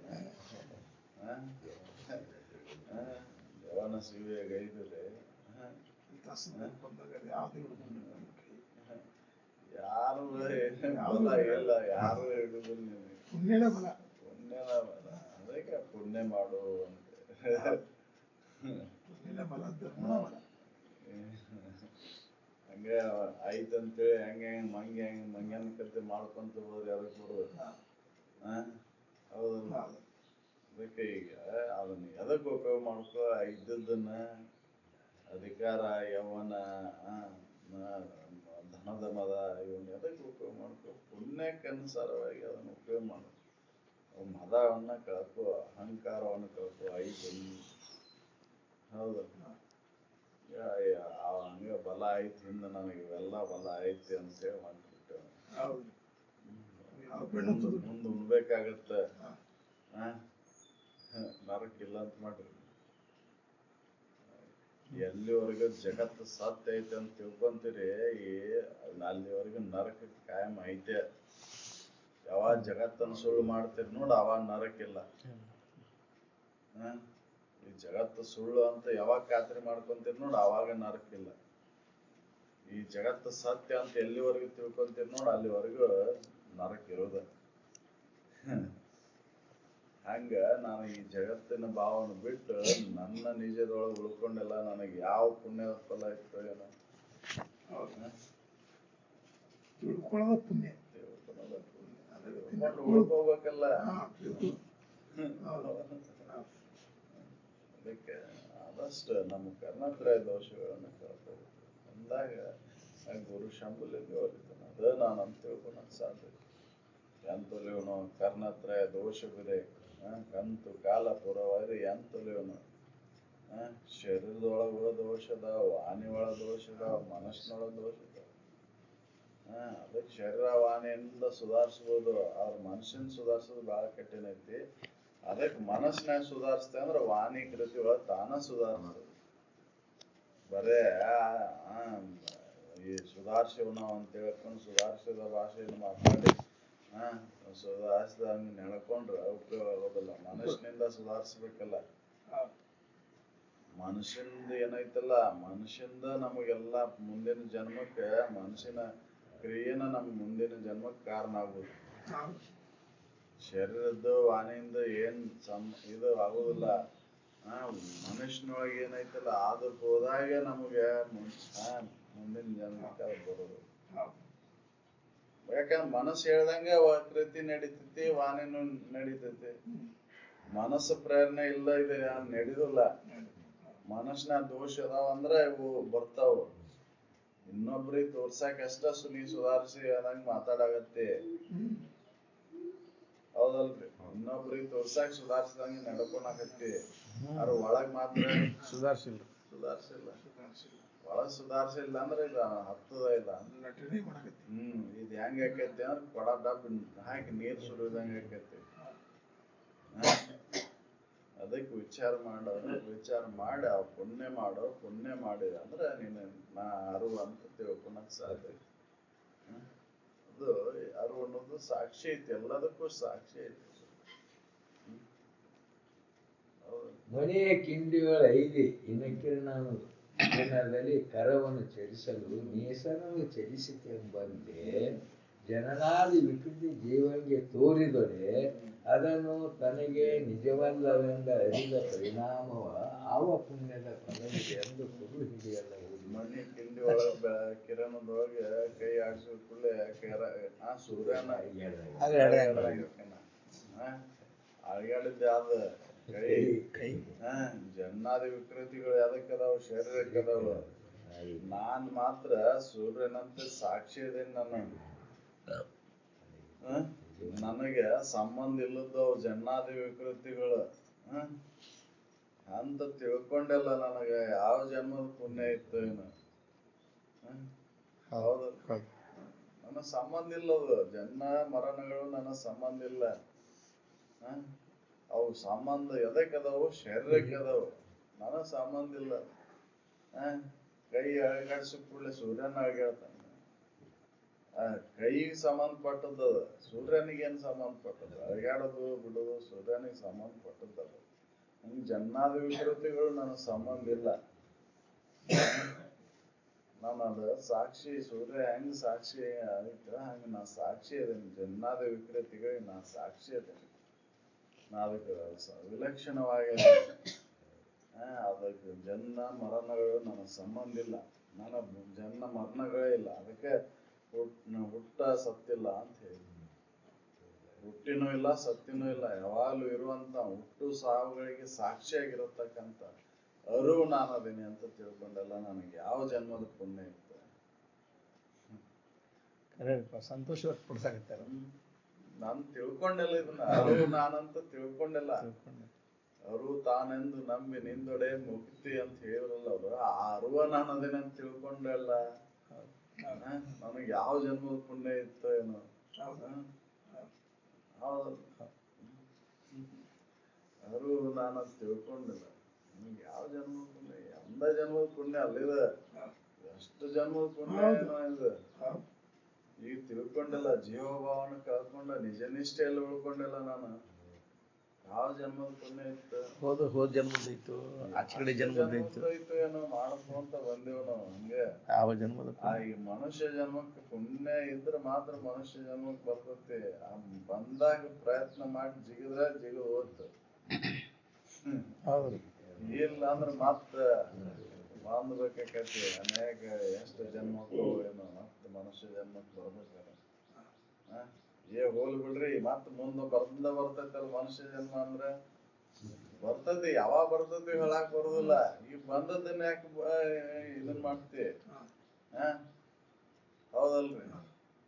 ದೇವನ ಶಿವಿಯ ಗೈದರೆ ಯಾರು ಬಲ ಇಲ್ಲ, ಯಾರು ಹಿಡಿದಿಲ್ಲ. ಪುಣ್ಯನ ಬಲ. ಅದಕ್ಕೆ ಪುಣ್ಯ ಮಾಡು ಅಂತ. ಹಂಗೆ ಐತಂತೇಳಿ ಹೆಂಗೆ ಮಂಗ್ಯನ ಕತೆ ಮಾಡ್ಕೊಂತ ಹೋದ್ರೆ ಅದಕ್ಕೆ ಬರೋದು. ಹೌದಲ್ಲ? ಅದಕ್ಕೆ ಈಗ ಅದನ್ನ ಎದಕ್ಕೆ ಉಪಯೋಗ ಮಾಡ್ಕೋ? ಇದ್ದದನ್ನ ಅಧಿಕಾರ, ಯೌವನ, ಧನದ ಮದ, ಇವನ್ನ ಎದಕ್ಕೆ ಉಪಯೋಗ ಮಾಡ್ಕೋ? ಪುಣ್ಯಕ್ಕೆ ಅನುಸಾರವಾಗಿ ಅದನ್ನ ಉಪಯೋಗ ಮಾಡು. ಮದವನ್ನ ಕಳ್ಕೊ, ಅಹಂಕಾರವನ್ನು ಕಳ್ಕೊ. ಐತಿ. ಹೌದಲ್ಲ? ಹಂಗೆ ಬಲ ಐತಿ, ಹಿಂದ ನನಗೆ ಇವೆಲ್ಲ ಬಲ ಐತಿ ಅಂತೇಳಿ ಹೊಂಟ್ಬಿಟ್ಟು ಮುಂದೆ ಉಣ್ಬೇಕಾಗತ್ತ. ನರಕ್ಕಿಲ್ಲ ಅಂತ ಮಾಡ್ರಿ. ಎಲ್ಲಿವರೆಗೂ ಜಗತ್ತು ಸತ್ಯ ಐತೆ ಅಂತ ತಿಳ್ಕೊಂತೀರಿ, ಅಲ್ಲಿವರೆಗೂ ನರಕ ಕಾಯಂ ಐತೆ. ಯಾವಾಗ ಜಗತ್ತನ್ನು ಸುಳ್ಳು ಮಾಡ್ತೀರಿ ನೋಡು, ಅವಾಗ ನರಕಿಲ್ಲ. ಈ ಜಗತ್ತು ಸುಳ್ಳು ಅಂತ ಯಾವಾಗ ಖಾತ್ರಿ ಮಾಡ್ಕೊಂತೀರಿ ನೋಡು, ಅವಾಗ ನರಕಿಲ್ಲ. ಈ ಜಗತ್ತು ಸತ್ಯ ಅಂತ ಎಲ್ಲಿವರೆಗೂ ತಿಳ್ಕೊಂತೀರಿ ನೋಡು, ಅಲ್ಲಿವರೆಗೂ ನರಕ ಇರೋದ. ಹಂಗ ನಾನು ಈ ಜಗತ್ತಿನ ಭಾವನೆ ಬಿಟ್ಟು ನನ್ನ ನಿಜದೊಳಗೆ ಉಳ್ಕೊಂಡೆಲ್ಲ ನನಗೆ ಯಾವ ಪುಣ್ಯದ ಫಲ ಇತ್ತು ಏನೋ. ಉಳ್ಕೋಬೇಕಲ್ಲ. ಅದಕ್ಕೆ ಆದಷ್ಟು ನಮ್ಮ ಕರ್ಣತ್ರಯ ದೋಷಗಳನ್ನು ಕಳ್ಕೋಬೇಕು ಅಂದಾಗ ಗುರು ಶಂಭುಲಿಂಗ ಹೊಲಿತಾನ. ಅದ ನಾನು ಅಂತ ತಿಳ್ಕೊಳಕ್ ಸಾಧ್ಯ. ಎಂತೊಲಿವನು ಕರ್ಣತ್ರಯ ದೋಷವಿದೆ, ಕಂತು ಕಾಲ ಪುರವರಿ ಎಂತೊಲಿವನು. ಶರೀರದೊಳಗ ದೋಷದ, ವಾಣಿ ಒಳ ದೋಷದ, ಮನಸ್ಸಿನೊಳ ದೋಷದ. ಅದಕ್ಕೆ ಶರೀರ ವಾಣಿಯಿಂದ ಸುಧಾರಿಸ್ಬೋದು, ಅವ್ರ ಮನುಷ್ಯನ್ ಸುಧಾರಿಸೋದು ಬಹಳ ಕಠಿಣ ಐತಿ. ಅದಕ್ಕೆ ಮನಸ್ಸಿನಾಗ ಸುಧಾರಿಸ್ತೆ ಅಂದ್ರೆ ವಾಣಿ ಕೃತಿ ಒಳಗ ತಾನ ಸುಧಾರಿಸ್ತದೆ. ಬರೇ ಈ ಸುಧಾರಿಸಿವ್ ನಾವು ಅಂತ ಹೇಳ್ಕೊಂಡು ಸುಧಾರಿಸಿದ ಭಾಷೆಯನ್ನು ಮಾತಾಡಿ ಸುಧಾರಿಸಿದಂಗ ನೆಳ್ಕೊಂಡ್ರೆ ಉಪಯೋಗ ಆಗೋದಿಲ್ಲ. ಮನುಷ್ಯನಿಂದ ಸುಧಾರಿಸ್ಬೇಕಲ್ಲ. ಮನುಷ್ಯಂದ ಏನೈತಲ್ಲ, ಮನುಷ್ಯಂದ ನಮಗೆಲ್ಲ ಮುಂದಿನ ಜನ್ಮಕ್ಕೆ ಮನುಷ್ಯನ ಕ್ರಿಯೆನ ನಮ್ ಮುಂದಿನ ಜನ್ಮಕ್ಕೆ ಕಾರಣ ಆಗುದು. ಶರೀರದ್ದು ವಾಣಿಯಿಂದ ಏನ್ ಇದು ಆಗುದಿಲ್ಲ. ಮನುಷ್ಯನೊಳಗೆ ಏನೈತಲ್ಲ, ಅದು ಹೋದಾಗ ನಮಗೆ ಮುಂದಿನ ಜನ್ಮಕ್ಕೆ ಅದು ಬರೋದು. ಯಾಕಂದ್ರೆ ಮನಸ್ಸು ಹೇಳ್ದಂಗೆ ಕೃತಿ ನಡೀತೈತಿ, ವಾಣಿನೂ ನಡೀತೈತಿ. ಮನಸ್ಸು ಪ್ರೇರಣೆ ಇಲ್ಲ, ಇದೆ ನಡೀದಿಲ್ಲ. ಮನಸ್ಸಿನ ದೋಷ ಅದಾವ ಅಂದ್ರೆ ಇವು ಬರ್ತಾವ. ಇನ್ನೊಬ್ರಿಗೆ ತೋರ್ಸಾಕ ಅಷ್ಟ ನೀ ಸುಧಾರಿಸಿ ಅದಂಗ ಮಾತಾಡಾಗತ್ತೆ. ಹೌದಲ್ರಿ? ಇನ್ನೊಬ್ರಿಗೆ ತೋರ್ಸಾಕ ಸುಧಾರಿಸಿದಂಗೆ ನಡ್ಕೊಳಕತ್ತಿ. ಅದ್ರ ಒಳಗ್ ಮಾತ್ರ ಸುಧಾರಿಸಿಲ್ಲ. ಒಳಗ್ ಸುಧಾರಿಸಿಲ್ಲ ಅಂದ್ರೆ ಇದು ಹತ್ತದ ಇಲ್ಲ. ಇದು ಹೆಂಗ ಆಕೈತಿ ಅಂದ್ರೆ ಕೊಡ ಡಬ್ ಹಾಕಿ ನೀರ್ ಸುರಿದಂಗ ಆಕೈತಿ. ಅದಕ್ಕೆ ವಿಚಾರ ಮಾಡಿ ಅವ್ ಪುಣ್ಯ ಮಾಡೋ. ಪುಣ್ಯ ಮಾಡಿದ ಅಂದ್ರೆ ನೀನು ನಾ ಅರಿವು ಅಂತ ತಿಳ್ಕೊಳಕ್ ಸಾಧ್ಯ. ಅದು ಅರಿವು ಅನ್ನೋದು ಸಾಕ್ಷಿ ಐತಿ, ಎಲ್ಲದಕ್ಕೂ ಸಾಕ್ಷಿ ಐತಿ. ಮನೆಯ ಕಿಂಡಿಗಳ ಐದೆ ಇನಕಿರಣನು ದಿನದಲ್ಲಿ ಕರವನ್ನು ಚಲಿಸಲು ನೇಸರವು ಚಲಿಸಿತೆ ಎಂಬಂತೆ ಜನನಾದಿ ವಿಕೃತಿ ಜೀವನಿಗೆ ತೋರಿದರೆ ಅದನ್ನು ತನಗೆ ನಿಜವಲ್ಲವೆಂದ ಅರಿದ ಪರಿಣಾಮವ ಆವ ಪುಣ್ಯದ ಫಲವಿದೆ ಎಂದು ಕೊಡು ಹಿಡಿಯಲ್ಲ. ಮನೆ ಕಿಂಡಿ ಒಳಗ ಕಿರಣದೊಳಗೆ ಕೈ ಆಡಿಸಿದ ಕೂಡಲೇ ಆ ಸೂರ್ಯನ ಅಳಗಾಡಿದ್ದೆ ಅದ ಕೈ ಜನ್ನಾದಿ ವಿಕೃತಿಗಳು ಯಾವ್ದಕ್ಕದಾವ ಶರೀರಕ್ಕದಾವ. ನಾನ್ ಮಾತ್ರ ಸೂರ್ಯನಂತೆ ಸಾಕ್ಷಿ ಇದೇನೆ. ನನಗೆ ಸಂಬಂಧ ಇಲ್ಲದವು ಜನ್ನಾದಿ ವಿಕೃತಿಗಳು ಅಂತ ತಿಳ್ಕೊಂಡೆಲ್ಲ ನನಗ ಯಾವ ಜನ್ಮದ ಪುಣ್ಯ ಇತ್ತು ಏನು. ಹೌದು, ನನ್ನ ಸಂಬಂಧ ಇಲ್ಲದು. ಜನ್ಮ ಮರಣಗಳು ನನ್ನ ಸಂಬಂಧ ಇಲ್ಲ. ಅವು ಸಂಬಂಧ ಎದಕ್ಕದಾವು? ಶರೀರಕ್ಕೆ ಅದಾವು. ನನ್ನ ಸಂಬಂಧ ಇಲ್ಲ. ಕೈ ಅಳಗಾಡಿಸ ಕೂಡಲೇ ಸೂರ್ಯನ ಅಳಗಾಡ್ತಾನೆ. ಕೈಗೆ ಸಂಬಂಧಪಟ್ಟದ್ದು, ಸೂರ್ಯನಿಗೇನು ಸಂಬಂಧಪಟ್ಟದ್ದು? ಅಳಗಾಡೋದು ಬಿಡೋದು ಸೂರ್ಯನಿಗೆ ಸಂಬಂಧಪಟ್ಟದ್ದಲ್ಲ. ಹಂಗ ಜನ್ನಾದಿ ವಿಕೃತಿಗಳು ನನ್ನ ಸಂಬಂಧ ಇಲ್ಲ. ನಾನು ಅದು ಸಾಕ್ಷಿ. ಸೂರ್ಯ ಹೆಂಗ್ ಸಾಕ್ಷಿ ಆಯ್ತು ಹಂಗ ನಾ ಸಾಕ್ಷಿ ಅದೇನಿ. ಜನ್ನಾದಿ ವಿಕೃತಿಗಳಿಗೆ ನಾ ಸಾಕ್ಷಿ ಅದೇನಿ. ನಾ ಅದಕ್ಕೆ ವಿಲಕ್ಷಣವಾಗಿ ಅದಕ್ಕೆ ಜನ್ಮ ಮರಣಗಳು ನನ್ನ ಸಂಬಂಧ ಇಲ್ಲ. ನನ್ನ ಜನ್ಮ ಮರಣಗಳೇ ಇಲ್ಲ. ಅದಕ್ಕೆ ಹುಟ್ಟ ಸತ್ತಿಲ್ಲ ಅಂತ ಹೇಳಿ. ಹುಟ್ಟಿನೂ ಇಲ್ಲ, ಸತ್ತಿನೂ ಇಲ್ಲ. ಯಾವಾಗ್ಲೂ ಇರುವಂತ ಹುಟ್ಟು ಸಾವುಗಳಿಗೆ ಸಾಕ್ಷಿಯಾಗಿರತಕ್ಕಂತ ಅರಿವು ನಾನು ಅದೇನಿ ಅಂತ ತಿಳ್ಕೊಂಡೆಲ್ಲ ನನಗೆ ಯಾವ ಜನ್ಮದ ಪುಣ್ಯ ಇತ್ತು. ಸಂತೋಷ ವ್ಯಕ್ತಪಡಿಸಾಕತ್ತಾರ. ನಾನು ತಿಳ್ಕೊಂಡೆಲ್ಲ ಇದನ್ನ. ಅರಿವು ನಾನಂತ ತಿಳ್ಕೊಂಡೆಲ್ಲ. ಅರಿವು ತಾನೆಂದು ನಂಬಿ ನಿಂದೊಡೆ ಮುಕ್ತಿ ಅಂತ ಹೇಳಿದ್ರಲ್ಲ ಅವರು. ಆ ಅರಿವ ನಾನು ಅದೇನಂತ ತಿಳ್ಕೊಂಡೆಲ್ಲ. ನನಗೆ ಯಾವ ಜನ್ಮದ ಪುಣ್ಯ ಇತ್ತು ಏನೋ. ಹೌದಲ್ಲ, ಅರಿವು ನಾನು ತಿಳ್ಕೊಂಡಿಲ್ಲ. ನಿಮ್ಗೆ ಯಾವ ಜನ್ಮದ ಪುಣ್ಯ? ಎಂದ ಜನ್ಮದ ಪುಣ್ಯ ಅಲ್ಲಿದ. ಎಷ್ಟು ಜನ್ಮದ ಪುಣ್ಯ ಏನೋ ಇದು. ಈಗ ತಿಳ್ಕೊಂಡಿಲ್ಲ. ಜೀವಭಾವನ ಕಳ್ಕೊಂಡ ನಿಜ ನಿಷ್ಠೆಯಲ್ಲಿ ಉಳ್ಕೊಂಡಿಲ್ಲ ನಾನು. ಯಾವ ಜನ್ಮದ ಪುಣ್ಯ ಇತ್ತು? ಹೋದ ಜನ್ಮದೈತು, ಆಚೆ ಕಡೆ ಜನ್ಮದೈತು ಏನೋ ಮಾಡ್ಕೊಂತ ಬಂದೇವ್ ನಾವು. ಹಂಗೆ ಯಾವ ಜನ್ಮದ ಈ ಮನುಷ್ಯ ಜನ್ಮಕ್ಕೆ ಪುಣ್ಯ ಇದ್ರೆ ಮಾತ್ರ ಮನುಷ್ಯ ಜನ್ಮಕ್ಕೆ ಬರ್ತತಿ. ಬಂದಾಗ ಪ್ರಯತ್ನ ಮಾಡಿ ಜಿಗಿದ್ರೆ ಜಿಗ ಹೋಗ್ತು. ಹೌದು. ಇಲ್ಲ ಅಂದ್ರೆ ಮತ್ತ ಬಾಂಧಬೇಕಾಕತಿ. ಅನೇಕ ಎಷ್ಟು ಜನ್ಮಕ್ಕೂ ಏನೋ ಮತ್ತೆ ಮನುಷ್ಯ ಜನ್ಮಕ್ಕೆ ಬರ್ಬೇಕಾರೆ ಹೋಲ್ ಬಿಡ್ರಿ. ಮತ್ ಮುಂದ ಬರ್ತೈತಲ್ಲ ಮನುಷ್ಯ ಜನ್ಮ ಅಂದ್ರೆ ಬರ್ತತಿ. ಯಾವಾಗ ಬರ್ತತಿ ಹೇಳಾಕ್ ಬರುದಿಲ್ಲ. ಈಗ ಬಂದದ್ದನ್ನ ಯಾಕೆ ಇದನ್ ಮಾಡ್ತಿ? ಹೌದಲ್ರಿ?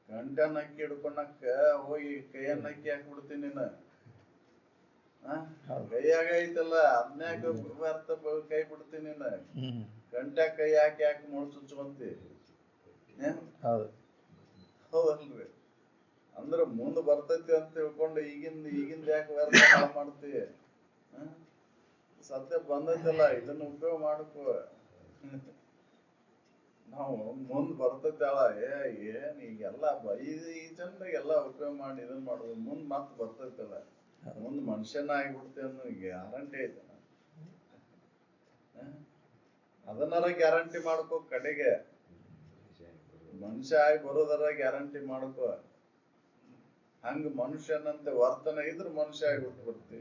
ಗಂಟನ್ನ ಅಕ್ಕಿ ಹಿಡ್ಕೊಂಡಕ್ಕ ಹೋಗಿ ಕೈಯನ್ನ ಅಕ್ಕಿ ಹಾಕ್ಬಿಡ್ತೀನಿ ನೀನ. ಕೈಯಾಗ ಐತಲ್ಲ ಅದ್ನ್ಯಾಕ ವ್ಯರ್ಥ ಕೈ ಬಿಡ್ತೀನಿ ನೀನ. ಗಂಟ್ಯಾಗ ಕೈ ಹಾಕಿ ಯಾಕೆ ಮುಳ್ ಚುಚ್ಕೊಂತಿ? ಹೌದಲ್ರಿ? ಅಂದ್ರ ಮುಂದ್ ಬರ್ತೈತಿ ಅಂತ ತಿಳ್ಕೊಂಡು ಈಗಿಂದ ಯಾಕೆ ವ್ಯರ್ಥ ಮಾಡ್ತಿ? ಸದ್ಯ ಬಂದೈತಲ್ಲ ಇದನ್ನ ಉಪಯೋಗ ಮಾಡ್ಕೋ. ನಾವು ಮುಂದ್ ಬರ್ತೈತಲ್ಲ ಏನ್ ಈಗೆಲ್ಲ ಈ ಜನರಿಗೆಲ್ಲ ಉಪಯೋಗ ಮಾಡಿ ಇದನ್ ಮಾಡುದು. ಮುಂದ್ ಮತ್ ಬರ್ತೈತಲ್ಲ. ಮುಂದ್ ಮನುಷ್ಯನ ಆಗಿಬಿಡ್ತೆ ಅನ್ನೋ ಗ್ಯಾರಂಟಿ ಐತೆ. ಅದನ್ನಾರ ಗ್ಯಾರಂಟಿ ಮಾಡ್ಕೋ. ಕಡೆಗೆ ಮನುಷ್ಯ ಆಗಿ ಬರೋದರ ಗ್ಯಾರಂಟಿ ಮಾಡ್ಕೋ. ಹಂಗ ಮನುಷ್ಯನಂತೆ ವರ್ತನೆ ಇದ್ರ ಮನುಷ್ಯ ಆಗಿ ಬಿಟ್ಬಿಡ್ತಿ.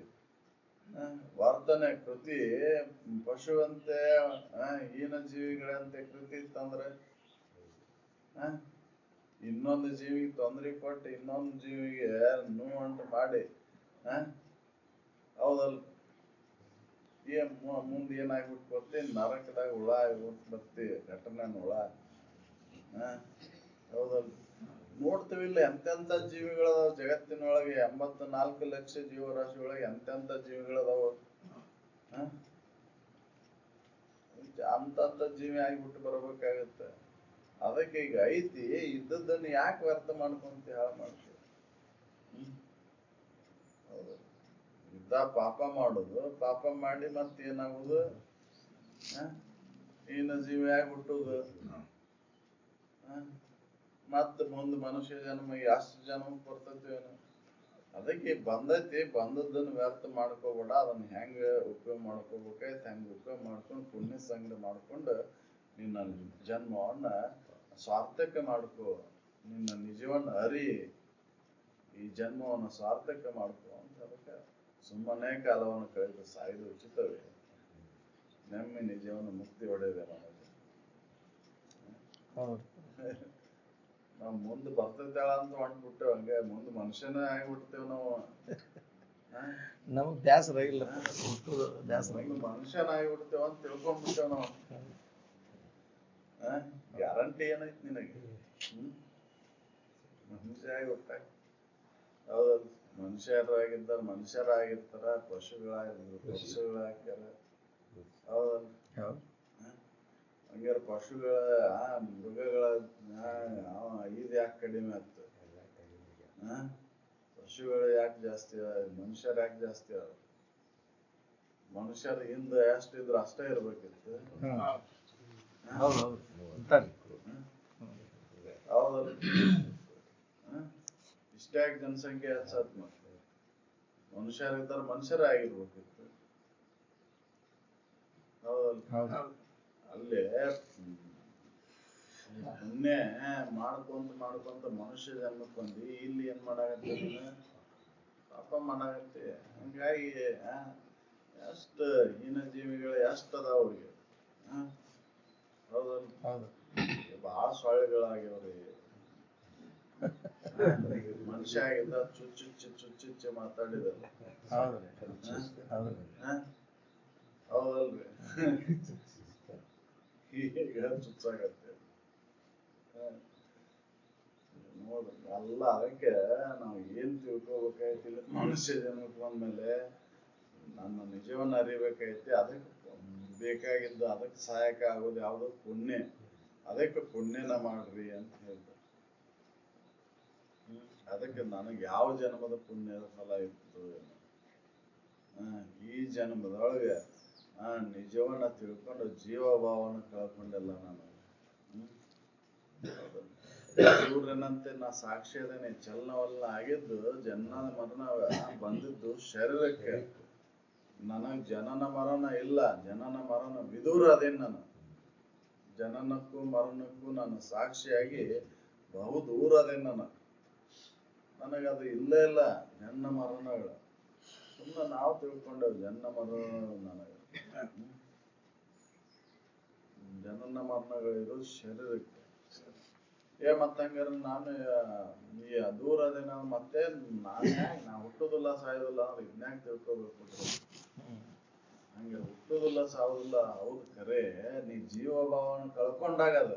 ವರ್ತನೆ ಕೃತಿ ಪಶುವಂತೆ ಹೀನ ಜೀವಿಗಳಂತೆ ಕೃತಿ ಇತ್ತಂದ್ರೆ ಇನ್ನೊಂದು ಜೀವಿಗೆ ತೊಂದರೆ ಕೊಟ್ಟು ಇನ್ನೊಂದು ಜೀವಿಗೆ ನೋವುಂಟು ಮಾಡಿ ಹೌದಲ್ ಮುಂದೆ ಏನಾಗ್ಬಿಟ್ಟು ಬರ್ತಿ? ನರಕದಾಗ ಹುಳ ಆಗ್ಬಿಟ್ಟು ಬರ್ತಿ. ಘಟನೆ ಹುಳ. ಹೌದಲ್? ನೋಡ್ತೀವಿಲ್ಲ ಎಂತೆಂತ ಜೀವಿಗಳದಾವ ಜಗತ್ತಿನೊಳಗೆ. 84 ಲಕ್ಷ ಜೀವರಾಶಿ ಒಳಗೆ ಎಂತೆಂತ ಜೀವಿಗಳದಾವ. ಅಂತಂತ ಜೀವಿ ಆಗಿಬಿಟ್ಟು ಬರ್ಬೇಕಾಗತ್ತೆ. ಅದಕ್ಕೆ ಈಗ ಐತಿ ಇದ್ದದ್ದನ್ನು ಯಾಕೆ ವ್ಯರ್ಥ ಮಾಡ್ಕೊಂತ ಹಾಳು ಮಾಡ್ತೀವಿ? ಹೌದು. ಇದ್ದ ಪಾಪ ಮಾಡುದು, ಪಾಪ ಮಾಡಿ ಮತ್ತೇನಾಗುದು? ಹೀನ ಜೀವಿ ಆಗ್ಬಿಟ್ಟುದು. ಮತ್ತ ಮುಂದ್ ಮನುಷ್ಯ ಜನ್ಮ ಎಷ್ಟು ಜನ್ಮಕ್ ಬರ್ತೈತಿ ಏನೋ. ಅದಕ್ಕೆ ಬಂದೈತಿ, ಬಂದದ್ದನ್ನ ವ್ಯರ್ಥ ಮಾಡ್ಕೋಬೇಡ, ಅದನ್ನ ಹೆಂಗ ಉಪಯೋಗ ಮಾಡ್ಕೋಬೇಕೈತಿ ಹೆಂಗ ಉಪಯೋಗ ಮಾಡ್ಕೊಂಡು ಪುಣ್ಯ ಸಂಗ್ರಹ ಮಾಡ್ಕೊಂಡು ನಿನ್ನ ಜನ್ಮವನ್ನ ಸಾರ್ಥಕ ಮಾಡ್ಕೋ, ನಿನ್ನ ನಿಜವನ್ನ ಅರಿ, ಈ ಜನ್ಮವನ್ನು ಸಾರ್ಥಕ ಮಾಡ್ಕೋ ಅಂತ. ಅದಕ್ಕೆ ಸುಮ್ಮನೆ ಕಾಲವನ್ನು ಕಳೆದು ಸಾಯ್ದು ಉಚಿತವೇ, ನೆಮ್ಮಿ ನಿಜವನ್ನು ಮುಕ್ತಿ ಹೊಡೆಯದೆ ನಮಗೆ. ನಾವ್ ಮುಂದೆ ಬರ್ತೈತೇಳ ಅಂತ ಹೊಂಟ್ಬಿಟ್ಟೇವ್, ಹಂಗೆ ಮುಂದೆ ಮನುಷ್ಯನೇ ಆಗಿಬಿಡ್ತೇವ್ ನಾವು. ನಮಗ್ ಬ್ಯಾಸರ ಇಲ್ಲ, ಬ್ಯಾಸರ ಮನುಷ್ಯನ ಆಗಿಬಿಡ್ತೇವ ಅಂತ ತಿಳ್ಕೊಂಡ್ಬಿಟ್ಟೇವ್ ನಾವು. ಗ್ಯಾರಂಟಿ ಏನೈತಿ ನಿನಗೆ? ಮನುಷ್ಯ ಆಗಿಬಿಟ್ಟ. ಹೌದಲ್ಲ, ಮನುಷ್ಯರಾಗಿದ್ದಾರ ಮನುಷ್ಯರಾಗಿರ್ತಾರ, ಪಶುಗಳಾಗಿರ್ತಾರ ಪಶುಗಳಾಗ್ಯಾರ. ಹೌದಲ್ಲ, ಹಂಗಾರ ಪಶುಗಳ ಮೃಗಗಳ ಇದು ಯಾಕೆ ಕಡಿಮೆ ಆಯ್ತು? ಪಶುಗಳು ಯಾಕೆ ಜಾಸ್ತಿ, ಮನುಷ್ಯರು ಯಾಕೆ ಜಾಸ್ತಿ ಆಗ? ಮನುಷ್ಯರ ಹಿಂದ ಎಷ್ಟಿದ್ರು ಅಷ್ಟೇ ಇರ್ಬೇಕಿತ್ತು. ಹೌದಲ್ಲ, ಇಷ್ಟೇ ಜನಸಂಖ್ಯೆ ಹೆಚ್ಚಾತ್, ಮತ್ತೆ ಮನುಷ್ಯರಿದ್ದಾರ ಮನುಷ್ಯರೇ ಆಗಿರ್ಬೇಕಿತ್ತು. ಹೌದಲ್ಲ, ಅಲ್ಲೇ ಪುಣ್ಯ ಮಾಡ್ಕೊಂತ ಮನುಷ್ಯ ಜನ್ಮಕ್ ಬಂದಿ, ಇಲ್ಲಿ ಏನ್ ಮಾಡಾಗತ್ತೆ? ಪಾಪ ಮಾಡಾಗತ್ತೆ. ಹಂಗಾಗಿ ಎಷ್ಟ ಹೀನ ಜೀವಿಗಳು ಎಷ್ಟ ಅದಾವ ಅವ್ರಿಗೆ. ಹೌದಲ್ಲ, ಬಾಳ ಸೊಳ್ಳೆಗಳಾಗ್ಯವ್ರಿ. ಮನುಷ್ಯ ಆಗಿದ್ದ ಚುಚ್ಚುಚ್ಚು ಮಾತಾಡಿದಲ್ಲ. ಹೌದಲ್ರಿ, ಈಗ ಚುಚ್ಚಾಗತ್ತೆ ನೋಡ್ರಿ. ಅಲ್ಲ, ಅದಕ್ಕೆ ನಾವು ಏನ್ ತಿಳ್ಕೊಬೇಕಾಯ್ತಿ, ಮನುಷ್ಯ ಜನ್ಮಕ್ಕೆ ಬಂದ್ಮೇಲೆ ನನ್ನ ನಿಜವನ್ನ ಅರಿಬೇಕಾಯ್ತಿ. ಅದಕ್ಕೆ ಬೇಕಾಗಿದ್ದು, ಅದಕ್ಕೆ ಸಹಾಯಕ ಆಗೋದು ಯಾವ್ದು? ಪುಣ್ಯ. ಅದಕ್ಕೆ ಪುಣ್ಯನ ಮಾಡ್ರಿ ಅಂತ ಹೇಳ್ತಾರೆ. ಅದಕ್ಕೆ ನನಗೆ ಯಾವ ಜನ್ಮದ ಪುಣ್ಯದ ಫಲ ಇತ್ತು? ಈ ಜನ್ಮದೊಳಗೆ ನಿಜವನ್ನ ತಿಳ್ಕೊಂಡು ಜೀವಭಾವನ ಕಳ್ಕೊಂಡೆಲ್ಲ ನಾನು. ಇವ್ರೇನಂತೆ ನಾ ಸಾಕ್ಷಿ ಅದೇನೆ, ಚಲನವಲ್ಲ ಆಗಿದ್ದು ಜನನ ಮರಣ ಬಂದಿದ್ದು ಶರೀರಕ್ಕೆ. ನನಗ್ ಜನನ ಮರಣ ಇಲ್ಲ, ಜನನ ಮರಣ ವಿದೂರ ಅದೇನ್. ನಾನು ಜನನಕ್ಕೂ ಮರಣಕ್ಕೂ ನಾನು ಸಾಕ್ಷಿಯಾಗಿ ಬಹು ದೂರ ಅದೇನ್. ನನಗದು ಇಲ್ಲೇ ಇಲ್ಲ ಜನ್ಮ ಮರಣಗಳು. ಸುಮ್ಮನೆ ನಾವು ತಿಳ್ಕೊಂಡೇವು ಜನನ ಮರಣಗಳು. ನನಗೆ ಜನನ ಮರಣಗಳಿರೋದು ಶರೀರಕ್ಕೆ. ಮತ್ತ ಹಂಗಾರ ನಾನು ಈ ದೂರ ಅದೇನ, ಮತ್ತೆ ನಾ ಹುಟ್ಟುದಿಲ್ಲ ಸಾಯೋದಿಲ್ಲ ಅಂದ್ರೆ ಇದ್ನ್ಯಾಗ ತಿಳ್ಕೊಬೇಕು? ಹಂಗೆ ಹುಟ್ಟುದಿಲ್ಲ ಸಾವುದಿಲ್ಲ ಹೌದು ಖರೆ, ನೀ ಜೀವಭಾವನ ಕಳ್ಕೊಂಡಾಗದ.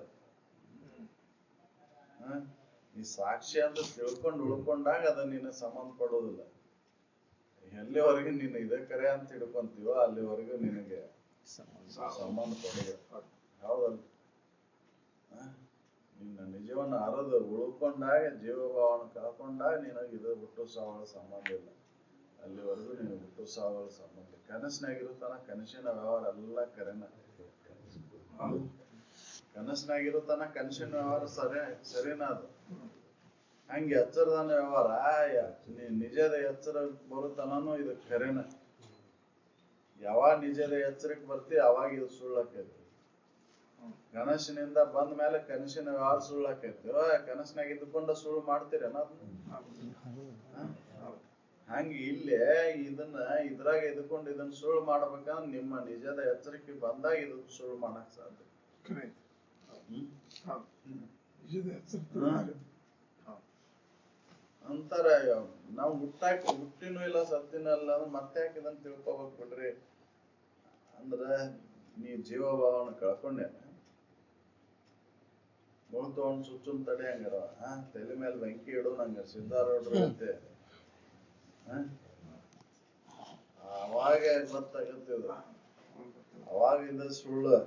ನೀ ಸಾಕ್ಷಿ ಅಂತ ತಿಳ್ಕೊಂಡು ಉಳ್ಕೊಂಡಾಗ ಅದ ನಿನ್ನ ಸಂಬಂಧ ಪಡೋದಿಲ್ಲ. ಎಲ್ಲಿವರೆಗೂ ನೀನು ಇದೇ ಕರೆ ಅಂತ ತಿಳ್ಕೊಂತೀವೋ ಅಲ್ಲಿವರೆಗೂ ನಿನಗೆ ಸಂಬಂಧ ಪಡೋದು. ಹೌದಲ್ಲ, ನಿನ್ನ ನಿಜವನ್ನ ಅರದು ಉಳ್ಕೊಂಡಾಗ, ಜೀವಭಾವನ ಕಳ್ಕೊಂಡಾಗ ನಿನಗೆ ಇದು ಹುಟ್ಟು ಸಾವುಗಳ ಸಂಬಂಧ ಇಲ್ಲ. ಅಲ್ಲಿವರೆಗೂ ನೀನು ಹುಟ್ಟು ಸಾವುಗಳ ಸಂಬಂಧ. ಕನಸಿನಾಗಿರುತ್ತಾನ ಕನಸಿನ ವ್ಯವಹಾರ ಎಲ್ಲ ಕರೆನ. ಕನಸಿನಾಗಿರುತ್ತಾನ ಕನಸಿನ ವ್ಯವಹಾರ ಸರಿನಾ? ಅದು ಹಂಗೆ ಎಚ್ಚರದಾನ ವ್ಯವಹಾರ, ನಿಜದ ಎಚ್ಚರ ಬರುತ್ತಾನೂ ಇದು ಕರೆನ. ಯಾವಾಗ ನಿಜದ ಎಚ್ಚರಕ್ಕೆ ಬರ್ತಿ ಅವಾಗ ಇದು ಸುಳ್ಳಾಕೈತಿ. ಕನಸಿನಿಂದ ಬಂದ ಮೇಲೆ ಕನಸಿನ ವ್ಯವಹಾರ ಸುಳ್ಳಾಕೈತಿ. ಕನಸಿನಾಗ ಇದ್ದುಕೊಂಡ ಸುಳ್ಳು ಮಾಡ್ತೀರೇನ? ಹಂಗ ಇಲ್ಲೇ ಇದನ್ನ ಇದ್ರಾಗ ಇದ್ಕೊಂಡು ಇದನ್ನ ಸುಳ್ಳು ಮಾಡ್ಬೇಕಂದ್ರೆ ನಿಮ್ಮ ನಿಜದ ಎಚ್ಚರಿಕೆ ಬಂದಾಗ ಇದು ಸುಳ್ಳು ಮಾಡಕ್ ಸಾಧ್ಯ. ಅಂತಾರೆ ನಾವು ಹುಟ್ಟಿನೂ ಇಲ್ಲ ಸತ್ತಿನೂ ಇಲ್ಲ ಅಂದ್ರೆ ಮತ್ತೆ ಯಾಕೆ ಇದನ್ನ ತಿಳ್ಕೊಬೇಕು ಬಿಡ್ರಿ ಅಂದ್ರೆ ನೀ ಜೀವಭಾವನ ಕಳ್ಕೊಂಡೇನ. ಮುಳ್ತು ಒಂದು ಸುಚ್ಚುನ್ ತಡೆ ಹಂಗಾರ ತಲೆ ಮೇಲೆ ಬೆಂಕಿ ಇಡು ನಂಗ ಸಿದ್ಧಾರೂಢರು ಅಂತೆ. ಅವಾಗ ಗೊತ್ತಾಗತ್ತಿದ, ಅವಾಗ ಇದು ಸುಳ್ಳು.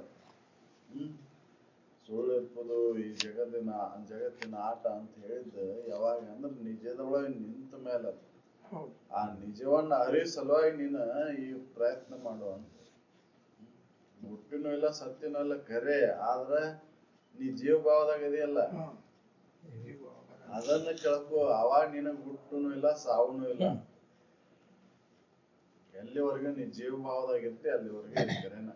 ಸುಳ್ಳು ಇರ್ಬೋದು ಈ ಜಗತ್ತಿನ ಆಟ ಅಂತ ಹೇಳಿದ್ದು ಯಾವಾಗ ಅಂದ್ರೆ ನಿಜದೊಳಗೆ ನಿಂತ ಮೇಲೆ. ಆ ನಿಜವನ್ನ ಅರಿಯ ಸಲುವಾಗಿ ನೀನು ಈ ಪ್ರಯತ್ನ ಮಾಡುವಂತ. ಹುಟ್ಟಿನೂ ಇಲ್ಲ ಸತ್ತಿನೂ ಇಲ್ಲ ಖರೆ, ಆದ್ರೆ ನೀ ಜೀವಭಾವದಾಗ ಇದೆಯಲ್ಲ. ಅದನ್ನ ಕೇಳ್ಕೊ. ಅವಾಗ ನಿನಗ್ ಹುಟ್ಟುನು ಇಲ್ಲ ಸಾವುನು ಇಲ್ಲ. ಎಲ್ಲಿವರೆಗೂ ನೀ ಜೀವ ಭಾವದಾಗಿರ್ತಿ ಅಲ್ಲಿವರೆಗೂ ಇರ್ತೇನ.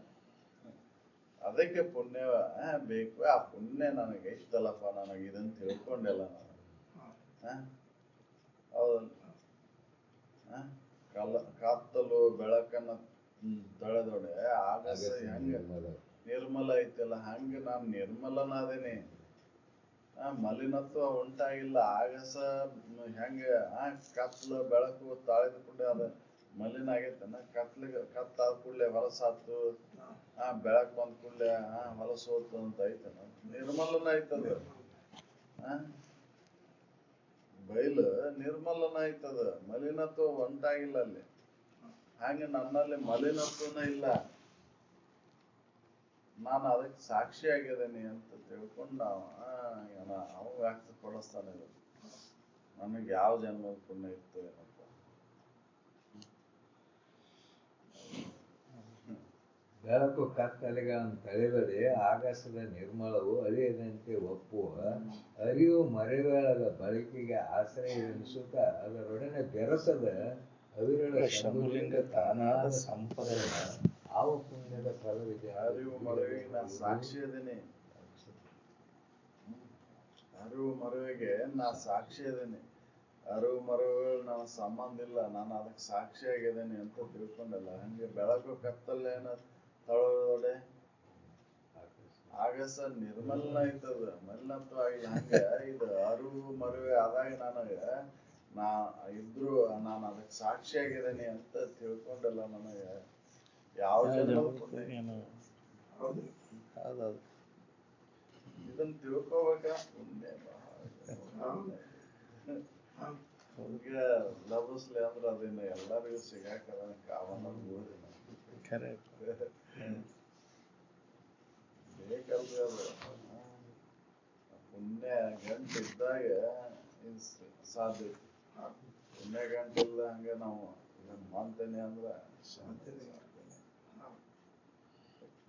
ಅದಕ್ಕೆ ಪುಣ್ಯ ಬೇಕು. ಆ ಪುಣ್ಯ ನನಗೆ ಐತಲ್ಲಪ್ಪ, ನನಗೆ ಇದನ್ನ ತಿಳ್ಕೊಂಡೆಲ್ಲ ನಾನು. ಹೌದಲ್ಲ? ಕತ್ತಲು ಬೆಳಕನ್ನ ತೊಳೆದೊಡೆ ಆಗಸ ಹೆಂಗ ನಿರ್ಮಲ ಐತಲ್ಲ, ಹಂಗ ನಾನ್ ನಿರ್ಮಲನಾದೇನೆ. ಮಲಿನತ್ವ ಉಂಟಾಗಿಲ್ಲ. ಆಗಸ ಹೆಂಗ ಕತ್ಲು ಬೆಳಕು ತಾಳಿದ ಕೂಡಲೇ ಅದ ಮಲಿನ ಆಗೈತನ. ಕತ್ತಾದ ಕೂಡಲೇ ಹೊಲಸಾತು, ಬೆಳಕ್ ಬಂದ ಕೂಡಲೇ ಹೊಲಸೋತು ಅಂತ ಐತನ. ನಿರ್ಮಲನ ಐತದ. ಬಯಲು ನಿರ್ಮಲನ ಐತದ, ಮಲಿನತ್ವ ಉಂಟಾಗಿಲ್ಲ ಅಲ್ಲಿ. ಹಾಗೆ ನನ್ನಲ್ಲಿ ಮಲಿನತ್ವನ ಇಲ್ಲ, ನಾನು ಅದಕ್ಕೆ ಸಾಕ್ಷಿ ಆಗಿದ್ದೇನೆ ಅಂತ ತಿಳ್ಕೊಂಡು ಅವ ವ್ಯಕ್ತ ಪಡಿಸ್ತಾನೆ. ನನಗೆ ಯಾವ ಜನ್ಮದ ಪುಣ್ಯ ಇತ್ತು ಏನಪ್ಪ. ಬೆಳಕು ಕತ್ತಲೆಗಳನ್ನು ತಳೆದರೆ ಆಗಸದ ನಿರ್ಮಲವು ಅಳಿಯದಂತೆ ಒಪ್ಪುವ ಅರಿವು ಮರೆಗಳದ ಬಳಕೆಗೆ ಆಶ್ರಯವೆನಿಸುತ್ತ ಅದರೊಡನೆ ಬೆರಸದ ಅವಿರಳ ಶಂಭುಲಿಂಗ ತಾನಾದ ಸಂಪದನ ಆವ ಪುಣ್ಯದ ಫಲವಿದೆ. ಅರಿವು ಮರೆವಿಗೆ ನಾನು ಸಾಕ್ಷಿ ಇದ್ದೇನೆ. ಅರಿವು ಮರೆವಿಗೆ ನಾ ಸಾಕ್ಷಿ ಇದ್ದೇನೆ. ಅರಿವು ಮರೆವುಗಳು ನನ್ನ ಸಂಬಂಧ ಇಲ್ಲ, ನಾನು ಅದಕ್ಕೆ ಸಾಕ್ಷಿಯಾಗಿದ್ದೇನೆ ಅಂತ ತಿಳ್ಕೊಂಡಲ್ಲ. ಹಂಗೆ ಬೆಳಕು ಕತ್ತಲೇನ ತಳೋಡೆ ಆಗಸ ನಿರ್ಮಲನ ಐತದ, ಮಲಿನತ್ವ ಆಗಿಲ್ಲ. ಹಂಗ ಇದು ಅರಿವು ಮರುವೆ ಆದಾಗ ನನಗೆ ಇದ್ರು ನಾನು ಅದಕ್ಕೆ ಸಾಕ್ಷಿಯಾಗಿದ್ದೇನೆ ಅಂತ ತಿಳ್ಕೊಂಡಲ್ಲ. ನನಗೆ ಯಾವ ಜನ ಇದನ್ನ ತಿಳ್ಕೋಬೇಕ. ಪುಣ್ಯ ಲಭಿಸ್ಲಿ ಅಂದ್ರೆ ಅದನ್ನ ಎಲ್ಲರಿಗೂ ಸಿಗಾಕ ಕಾವನ ಬೇಕಲ್ರಿ ಅದು. ಪುಣ್ಯ ಗಂಟು ಇದ್ದಾಗ ಸಾಧ್ಯ. ಪುಣ್ಯ ಗಂಟು ಇಲ್ಲ ಹಂಗೆ ನಾವು ಮಾಡ್ತೇನೆ ಅಂದ್ರ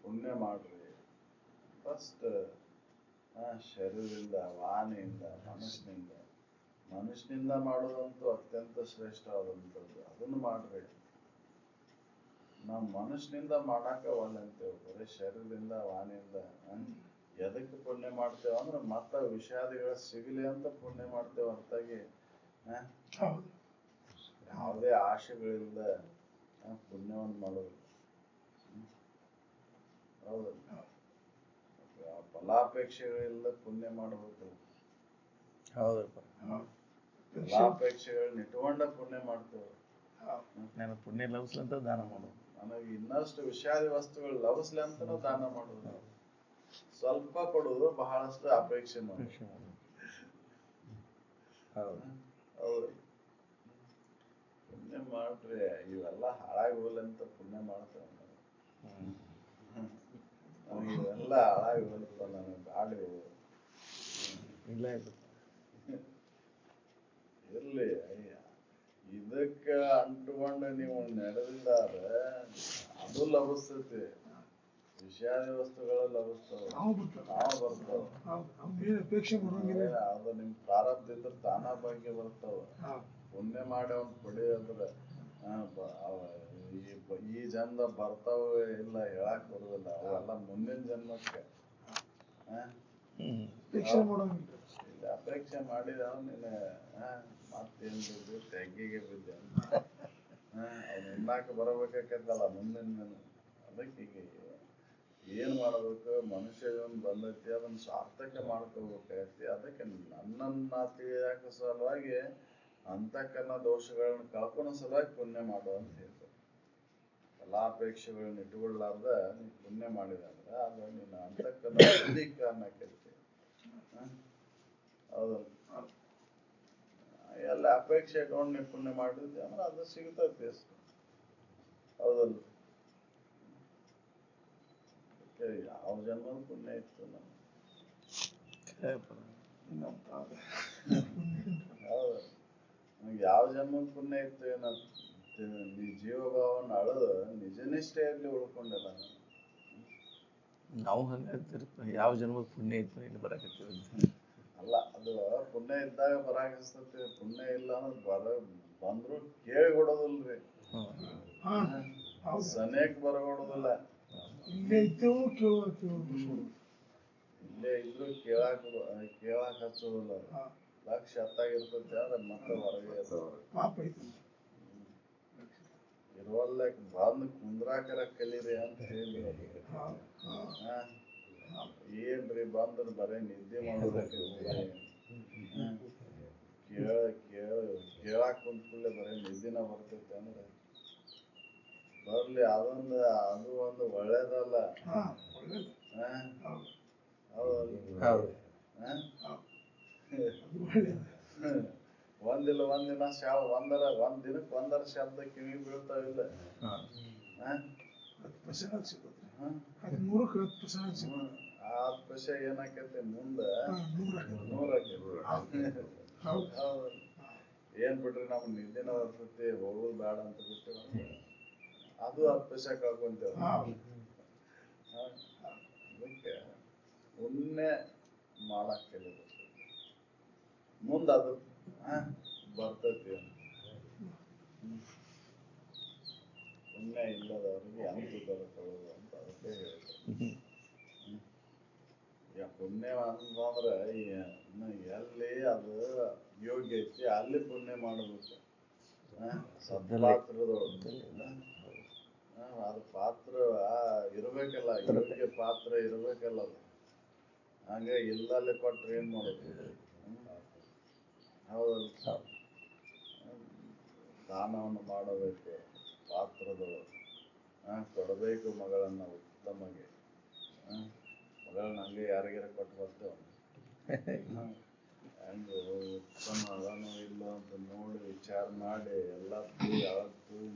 ಪುಣ್ಯ ಮಾಡ್ರಿ. ಫಸ್ಟ್ ಶರೀರದಿಂದ, ವಾಣಿಯಿಂದ, ಮನುಷ್ಯನಿಂದ ಮಾಡೋದಂತೂ ಅತ್ಯಂತ ಶ್ರೇಷ್ಠವಾದಂಥದ್ದು. ಅದನ್ನು ಮಾಡ್ರಿ. ನಾವು ಮನುಷ್ಯನಿಂದ ಮಾಡಾಕ ಅಂತೇವೆ, ಬರೀ ಶರೀರದಿಂದ ವಾಣಿಯಿಂದ. ಎದಕ್ಕೆ ಪುಣ್ಯ ಮಾಡ್ತೇವ ಅಂದ್ರೆ ಮತ್ತ ವಿಷಾದಿಗಳ ಸಿಗಲಿ ಅಂತ ಪುಣ್ಯ ಮಾಡ್ತೇವೆ ಹೊರತಾಗಿ ಯಾವುದೇ ಆಶೆಗಳಿಂದ ಪುಣ್ಯವನ್ನು ಮಾಡೋದು. ಹೌದಲ್ಲ? ಫಲಾಪೇಕ್ಷೆಗಳಿಂದ ಪುಣ್ಯ ಮಾಡಬೇಕು. ಫಲಾಪೇಕ್ಷೆಗಳನ್ನ ಇಟ್ಕೊಂಡ ಪುಣ್ಯ ಮಾಡ್ತೇವೆ. ನಾನು ಪುಣ್ಯ ಲಭಿಸ್ಲಂತ ದಾನ ಮಾಡೋದು. ನನಗೆ ಇನ್ನಷ್ಟು ವಿಷಾದಿ ವಸ್ತುಗಳು ಲಭಿಸ್ಲಿ ಅಂತ ದಾನ ಮಾಡೋದು. ಸ್ವಲ್ಪ ಕೊಡುದು, ಬಹಳಷ್ಟು ಅಪೇಕ್ಷೆ ಮಾಡೋದು. ಹೌದು. ಪುಣ್ಯ ಮಾಡ್ರಿ. ಇವೆಲ್ಲ ಹಾಳಾಗಿ ಹೋಗ್ಲಂತ ಪುಣ್ಯ ಮಾಡ್ತೇವೆ. ಇವೆಲ್ಲ ಹಾಳಾಗಿ ಹೋಗ್ಲಪ್ಪ, ನನಗೆ ಗಾಡಿ ಇರ್ಲಿ. ಇದಕ್ಕ ಅಂಟುಕೊಂಡು ನೀವು ನಡೆದಿದ್ದಾರೆ, ಅದು ಲಭಿಸ್ತೈತಿ. ವಿಷಾದಿ ವಸ್ತುಗಳು ಲಭಿಸ್ತಾವ, ಅದು ನಿಮ್ ಪ್ರಾರಬ್ಧ ಇದ್ರೆ ತಾನ ಬಗ್ಗೆ ಬರ್ತಾವ. ಪುಣ್ಯ ಮಾಡಿ ಅವ್ನ ಪಡೆಯೋದ್ರ ಈ ಜನ್ಮ ಬರ್ತಾವ ಇಲ್ಲ ಹೇಳಕ್ ಬರುದಿಲ್ಲ. ಅವೆಲ್ಲ ಮುಂದಿನ ಜನ್ಮಕ್ಕೆ ಅಪೇಕ್ಷೆ ಮಾಡಿದ ನೀನು ಮತ್ತೇನ್ ಬಿದ್ದು ತೆಗ್ಗಿಗೆ ಬಿದ್ದೆ ಅವ್ನು ಉಣ್ಣಾಕ ಬರಬೇಕಾಕೈತಲ್ಲ ಮುಂದಿನ. ಅದಕ್ಕೆ ಈಗ ಏನ್ ಮಾಡ್ಬೇಕು, ಮನುಷ್ಯ ಬಂದೈತಿ ಅದನ್ನ ಸಾರ್ಥಕ ಮಾಡ್ಕೋಬೇಕಾಗೈತಿ. ಅದಕ್ಕೆ ನನ್ನನ್ನ ತಿಳಿಯಾಕ ಸಲುವಾಗಿ ಅಂತಕನ್ನ ದೋಷಗಳನ್ನ ಕಳ್ಕೊಳೋ ಸಲುವಾಗಿ ಪುಣ್ಯ ಮಾಡುವ ಅಂತ ಹೇಳ್ತಾರೆ. ಫಲಾಪೇಕ್ಷೆಗಳನ್ನ ಇಟ್ಕೊಳ್ಳಾರ್ದ ನೀ ಪುಣ್ಯ ಮಾಡಿದ ಅಂದ್ರೆ ಅದು ನೀನು ಅಂತಕನ್ನ ಶುದ್ಧೀಕರಣಕ್ಕೆ. ಹೌದಲ್ಲ? ಎಲ್ಲ ಅಪೇಕ್ಷೆ ಇಟ್ಕೊಂಡು ನೀವು ಪುಣ್ಯ ಮಾಡಿದ್ದೆ ಅಂದ್ರೆ ಅದು ಸಿಗ್ತೈತಿ ಅಷ್ಟು. ಹೌದಲ್ಲ? ಯಾವ ಜನ್ಮದ ಪುಣ್ಯ ಇತ್ತು ಹೌದು. ನಂಗೆ ಯಾವ ಜನ್ಮದ ಪುಣ್ಯ ಇತ್ತು ಏನೋ ನೀ ಜೀವಭಾವನ ಅಳದು ನಿಜ ನಿಷ್ಠೆಯಲ್ಲಿ ಉಳ್ಕೊಂಡಿಲ್ಲ. ನಾವು ಹಂಗಾಗ್ತಿರ್ತ ಯಾವ ಜನ್ಮದ ಪುಣ್ಯ ಇತ್ತು ಇಲ್ಲಿ ಬರಕತ್ತೀವಿ. ಅಲ್ಲ ಅದು ಪುಣ್ಯ ಇದ್ದಾಗ ಬರಾಕಸ್ತತಿ, ಪುಣ್ಯ ಇಲ್ಲ ಅಂದ್ರೆ ಬಂದ್ರು ಕೇಳಿ ಕೊಡೋದಿಲ್ರಿ, ಸನೇಕ್ ಬರಗೊಡೋದಿಲ್ಲ. ಇಲ್ಲೇ ಇದ್ದವು ಇಲ್ಲೇ ಇದ್ರು ಕೇಳಾಕ ಹಚ್ಚೋದಿಲ್ಲ. ಲಕ್ಷ ಹತ್ತಾಗಿರ್ತೈತಿ ಆದ್ರೆ ಮತ್ತೆ ಹೊರಗೆ ಇರುವಲ್ಲಕ್ ಬಂದ್ ಕುಂದ್ರಾಕರ ಕಲೀರಿ ಅಂತ ಹೇಳಿ. ಏನ್ರಿ ಬಂದ್ರ ಬರೇ ನಿದ್ದೆ ಮಾಡೋದಕ್ಕೆ ಕೇಳಾಕ್ ಕುಂತ್ಕೂಡ್ಲೆ ಬರೇ ನಿದ್ದಿನ ಬರ್ತೈತೆ ಅಂದ್ರೆ ಬರ್ಲಿ. ಅದು ಒಂದು ಒಳ್ಳೇದಲ್ಲ. ಒಂದಿಲ್ಲ ಒಂದಿನ ಒಂದ್ ದಿನಕ್ಕೆ ಒಂದರ ಶಬ್ದ ಕಿವಿ ಬೀಳ್ತಾವಿಲ್ಲ. 10% ಏನಾಕೈತಿ ಮುಂದ 100 ಏನ್ ಬಿಡ್ರಿ ನಮ್ಗೆ ನಿದ್ದಿನ ಬರ್ತೈತಿ ಹೋಗೋದು ಬೇಡ ಅಂತ ಬಿಟ್ಟು ಅದು 10% ಕಳ್ಕೊಂತೇವ. ಅದಕ್ಕೆ ಒಮ್ಮೆ ಮಾಡಕ್ ಕಲಿಬೇಕು, ಮುಂದ ಅದು ಬರ್ತೈತಿ. ಪುಣ್ಯ ಇಲ್ಲದವ್ರಿಗೆ ಅಂತು ಬರುತ್ತವರು ಅಂತ ಅದಕ್ಕೆ ಹೇಳ್ತಾರೆ. ಪುಣ್ಯ ಅಂತಂದ್ರೆ ಎಲ್ಲಿ ಅದು ಯೋಗ್ಯ ಐತಿ ಅಲ್ಲಿ ಪುಣ್ಯ ಮಾಡಬೇಕು. ಅದು ಪಾತ್ರ ಇರ್ಬೇಕಲ್ಲ, ಯೋಗ್ಯ ಪಾತ್ರ ಇರ್ಬೇಕಲ್ಲ. ಅದು ಹಂಗೆ ಇಲ್ಲಲ್ಲಿ ಕೊಟ್ರೆ ಏನ್ ಮಾಡೋದು? ಹೌದಲ್ಲ, ದಾನವನ್ನು ಮಾಡಬೇಕು, ಪಾತ್ರದವರು ಕೊಡಬೇಕು ಮಗಳನ್ನ ಉತ್ತಮಗೆ. ಮಗಳನ್ನ ಹಂಗೆ ಯಾರಿಗಾರ ಕೊಟ್ಟು ಬರ್ತೇವ, ಹಂಗ ಉತ್ತಮ ಅದನೋ ಇಲ್ಲ ಅಂತ ನೋಡಿ ವಿಚಾರ ಮಾಡಿ ಎಲ್ಲ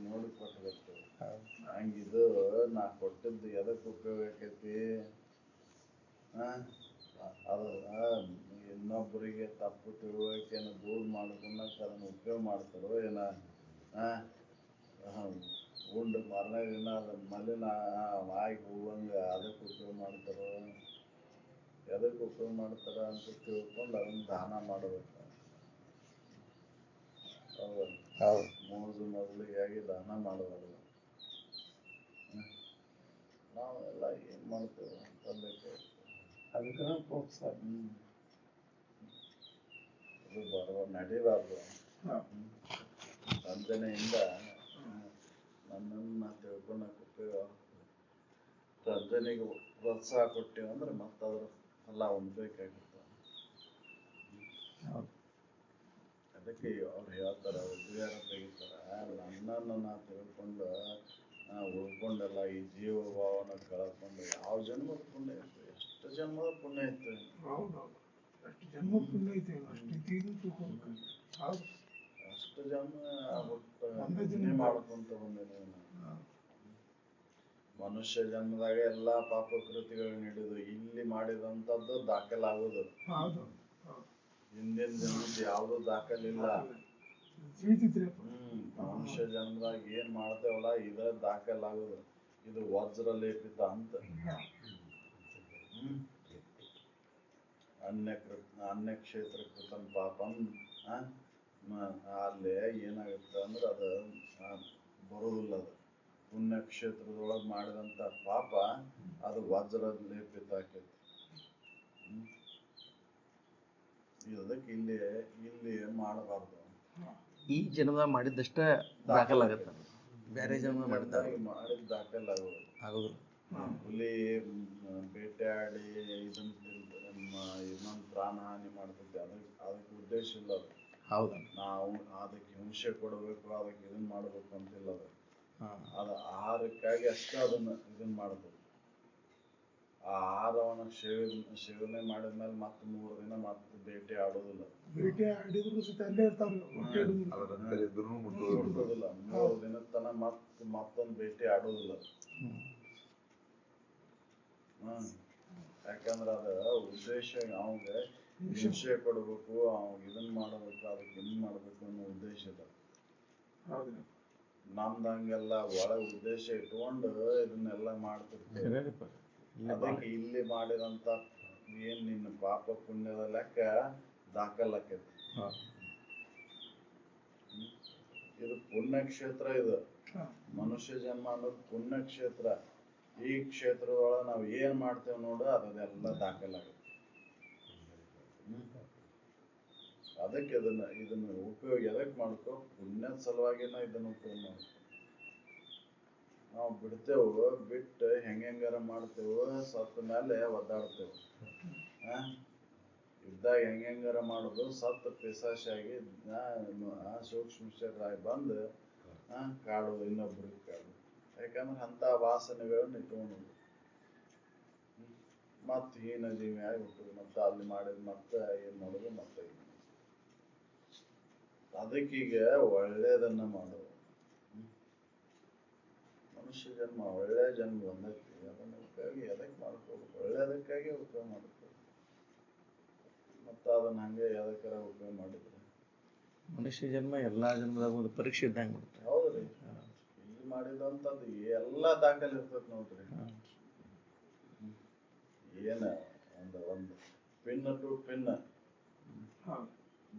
ನೋಡಿ ಕೊಟ್ಟು ಬರ್ತೇವೆ. ಹಂಗಿದು ನಾ ಕೊಟ್ಟಿದ್ದು ಎದಕ್ಕೆ ಉಪಯೋಗ ಆಕೈತಿ? ಅದು ಇನ್ನೊಬ್ಬರಿಗೆ ತಪ್ಪು ತಿಳುವಳಿಕೆಯನ್ನು ದೂರ ಮಾಡ್ಕೊಂಡಾಗ ಅದನ್ನ ಉಪಯೋಗ ಮಾಡ್ತಾರೋ ಏನ ಉಂಡು ಮರಣ ದಿನ ಅದನ್ನ ಮಲಿನ ಆಗಿ ಹೋಗಂಗ ಅದಕ್ಕೆ ಉಪಯೋಗ ಮಾಡ್ತಾರೋ ಎದಕ್ಕೆ ಉಪಯೋಗ ಮಾಡ್ತಾರ ಅಂತ ತಿಳ್ಕೊಂಡು ಅದನ್ನ ದಾನ ಮಾಡಬೇಕು. ಮೊದಲಿಗಾಗಿ ದಾನ ಮಾಡಬಾರ್ದು. ನಾವೆಲ್ಲ ಏನ್ ಮಾಡ್ತೇವೆ ಅಂತಂದಕ್ಕೆ ಅದಕ್ಕೆ ಪ್ರೋತ್ಸಾಹ ಇದು ನಡಿಬಾರ್ದು. ವಂದನೆಯಿಂದ ನನ್ನನ್ನು ತಿಳ್ಕೊಳಕ್ ಉಪಯೋಗ, ವಂದನೆಗೆ ಪ್ರೋತ್ಸಾಹ ಕೊಟ್ಟೇವೆ ಅಂದ್ರೆ ಮತ್ತದ್ರ ಫಲ ಹೊಂದಬೇಕಾಗುತ್ತೆ. ಅದಕ್ಕೆ ಅವ್ರು ಹೇಳ್ತಾರ, ಉದ್ಗಾರ ತೆಗಿತಾರ, ನನ್ನನ್ನು ನಾ ತಿಳ್ಕೊಂಡು ಉಳ್ಕೊಂಡೆಲ್ಲ ಈ ಜೀವ ಭಾವನ ಕಳ್ಕೊಂಡು ಯಾವ ಜನ್ಮದ ಪುಣ್ಯ ಐತೆ? ಎಷ್ಟು ಜನ್ಮದ ಪುಣ್ಯ ಐತೆ? ಅಷ್ಟು ಜನ್ಮ ಪುಣ್ಯ ಐತೆ, ಅಷ್ಟು ಜನ್ಮ ಪುಣ್ಯ ಮಾಡ್ಕೊಂತ ಬಂದೇನೆ. ಮನುಷ್ಯ ಜನ್ಮದಾಗ ಎಲ್ಲಾ ಪಾಪ ಕೃತಿಗಳು ನೀಡಿದ್ರು, ಇಲ್ಲಿ ಮಾಡಿದಂಥದ್ದು ದಾಖಲಾಗುದು. ಹಿಂದಿನ ಜನ್ಮದ ಯಾವ್ದು ದಾಖಲಿಲ್ಲ. ಮನುಷ್ಯ ಜನ್ಮದಾಗ ಏನ್ ಮಾಡ್ತೇವಲ್ಲ ಇದ ದಾಖಲಾಗುದು. ಇದು ವಜ್ರ ಲೇಪಿತ ಅಂತ. ಅನ್ಯ ಕ್ಷೇತ್ರ ಕೃತಂ ಪಾಪಂ. ಅಲ್ಲಿ ಏನಾಗುತ್ತೆ ಅಂದ್ರೆ ಅದು ಬರುದಿಲ್ಲ. ಅದು ಪುಣ್ಯಕ್ಷೇತ್ರದೊಳಗೆ ಮಾಡಿದಂತ ಪಾಪ ಅದು ವಜ್ರ ಲೇಪಿತ ಆಕೈತಿ. ಇದಕ್ಕೆ ಇಲ್ಲಿ ಮಾಡಬಾರ್ದು. ಈ ಜನ್ಮದಾಗ ಮಾಡಿದ್ದಷ್ಟ ದಾಖಲಾಗತ್ತ, ಬೇರೆ ಜನ್ಮ ಮಾಡಿದ್ದ ಆಗೋದು. ಹುಲಿ ಬೇಟೆಯಾಡಿ ಇನ್ನೊಂದು ಪ್ರಾಣ ಹಾನಿ ಮಾಡ್ತೈತಿ, ಅದಕ್ಕೆ ಉದ್ದೇಶ ಇಲ್ಲ. ಅದು ಹೌದಾ, ನಾವು ಅದಕ್ಕೆ ಹಿಂಸೆ ಕೊಡಬೇಕು, ಅದಕ್ಕೆ ಇದನ್ ಮಾಡ್ಬೇಕು ಅಂತಿಲ್ಲ. ಅದು ಆಹಾರಕ್ಕಾಗಿ ಅಷ್ಟೇ ಇದನ್ ಮಾಡ್ಬೇಕು. ಆ ಆಹಾರವನ್ನು ಸೇವನೆ ಮಾಡಿದ್ಮೇಲೆ ಮತ್ತೆ 3 ದಿನ ಮತ್ತೆ ಬೇಟೆ ಆಡೋದಿಲ್ಲ. ಬೇಟೆ ಆಡಿದ್ರು ಸಹಿತ ಅಲ್ಲೇ ಇರ್ತಾರ, ಮುಟ್ಟೋದಿಲ್ಲ. 3 ದಿನದ ತನ ಮತ್ತೊಂದು ಬೇಟೆ ಆಡೋದಿಲ್ಲ. ಯಾಕಂದ್ರೆ ಅದ ಉದ್ದೇಶ ಅವಂಗ ಹಿಂಸೆ ಕೊಡ್ಬೇಕು, ಅವಾಗ ಇದನ್ ಮಾಡಬೇಕು, ಅದಕ್ಕೆ ಇದನ್ ಮಾಡ್ಬೇಕು ಅನ್ನೋ ಉದ್ದೇಶ ಇಲ್ಲ. ನಮ್ದಂಗೆಲ್ಲ ಒಳಗ ಉದ್ದೇಶ ಇಟ್ಕೊಂಡು ಇದನ್ನೆಲ್ಲ ಮಾಡ್ತಿರ್ತೇವೆ. ಅದಕ್ಕೆ ಇಲ್ಲಿ ಮಾಡಿದಂತ ಏನ್ ನಿನ್ನ ಪಾಪ ಪುಣ್ಯದ ಲೆಕ್ಕ ದಾಖಲಾಕೈತಿ. ಇದು ಪುಣ್ಯಕ್ಷೇತ್ರ. ಇದು ಮನುಷ್ಯ ಜನ್ಮ ಅನ್ನೋದು ಪುಣ್ಯಕ್ಷೇತ್ರ. ಈ ಕ್ಷೇತ್ರದೊಳಗೆ ನಾವು ಏನ್ ಮಾಡ್ತೇವೆ ನೋಡು ಅದೆಲ್ಲ ದಾಖಲಾಗುತ್ತೆ. ಅದಕ್ಕೆ ಇದನ್ನ ಉಪಯೋಗ ಎದಕ್ ಮಾಡ್ಕೋ? ಪುಣ್ಯದ ಸಲುವಾಗಿನ ಇದನ್ನ ಉಪಯೋಗ ಮಾಡ್ಕೋ. ನಾವು ಬಿಡ್ತೇವು, ಬಿಟ್ಟು ಹೆಂಗಾರ ಮಾಡ್ತೇವು, ಸತ್ತ ಮೇಲೆ ಒದ್ದಾಡ್ತೇವೆ. ಇದ್ದಾಗ ಹೆಂಗಾರ ಮಾಡೋದು, ಸತ್ತ ಪಿಸಾಶಾಗಿ ಸೂಕ್ಷ್ಮ ಶರೀರಾಗಿ ಬಂದು ಕಾಡೋದು, ಇನ್ನೊಬ್ರಿಗೆ ಕಾಡೋದು. ಯಾಕಂದ್ರೆ ಅಂತ ವಾಸನೆಗಳನ್ನ ಇಟ್ಕೊಂಡು ಮತ್ತೆ ಹೀನ ಜೀವಿ ಆಗಿ ಹುಟ್ಟುದು, ಮತ್ತೆ ಅಲ್ಲಿ ಮಾಡಿದ್ ಮತ್ತೆ ಏನ್ ಮಾಡೋದು, ಮತ್ತೆ ಅದಕ್ಕೀಗ ಒಳ್ಳೇದನ್ನ ಮಾಡೋದು. ಮನುಷ್ಯ ಜನ್ಮ ಒಳ್ಳೆ ಜನ್ಮ ಬಂದೈತಿ, ಅದನ್ನ ಉಪಯೋಗ ಎದಕ್ ಮಾಡ್ಕೋಬೇಕು? ಒಳ್ಳೇದಕ್ಕಾಗಿ ಉಪಯೋಗ ಮಾಡ್ಕೋಬೇಕು. ಮತ್ತ ಅದನ್ನ ಹಂಗೆ ಎದಕ್ಕಾರ ಉಪಯೋಗ ಮಾಡಿದ್ರೆ ಮನುಷ್ಯ ಜನ್ಮ ಎಲ್ಲಾ ಜನ್ಮದಾಗ ಒಂದು ಪರೀಕ್ಷೆ ಇದ್ದಂಗೆ ಮಾಡ್ತಾರೆ. ಹೌದ್ರಿ. ಇಲ್ಲಿ ಮಾಡಿದಂಥದ್ದು ಎಲ್ಲಾ ದಾಖಲೆ ಇರ್ತೈತಿ ನೋಡ್ರಿ. ಏನ ಒಂದು ಪಿನ್ ಟು ಪಿನ್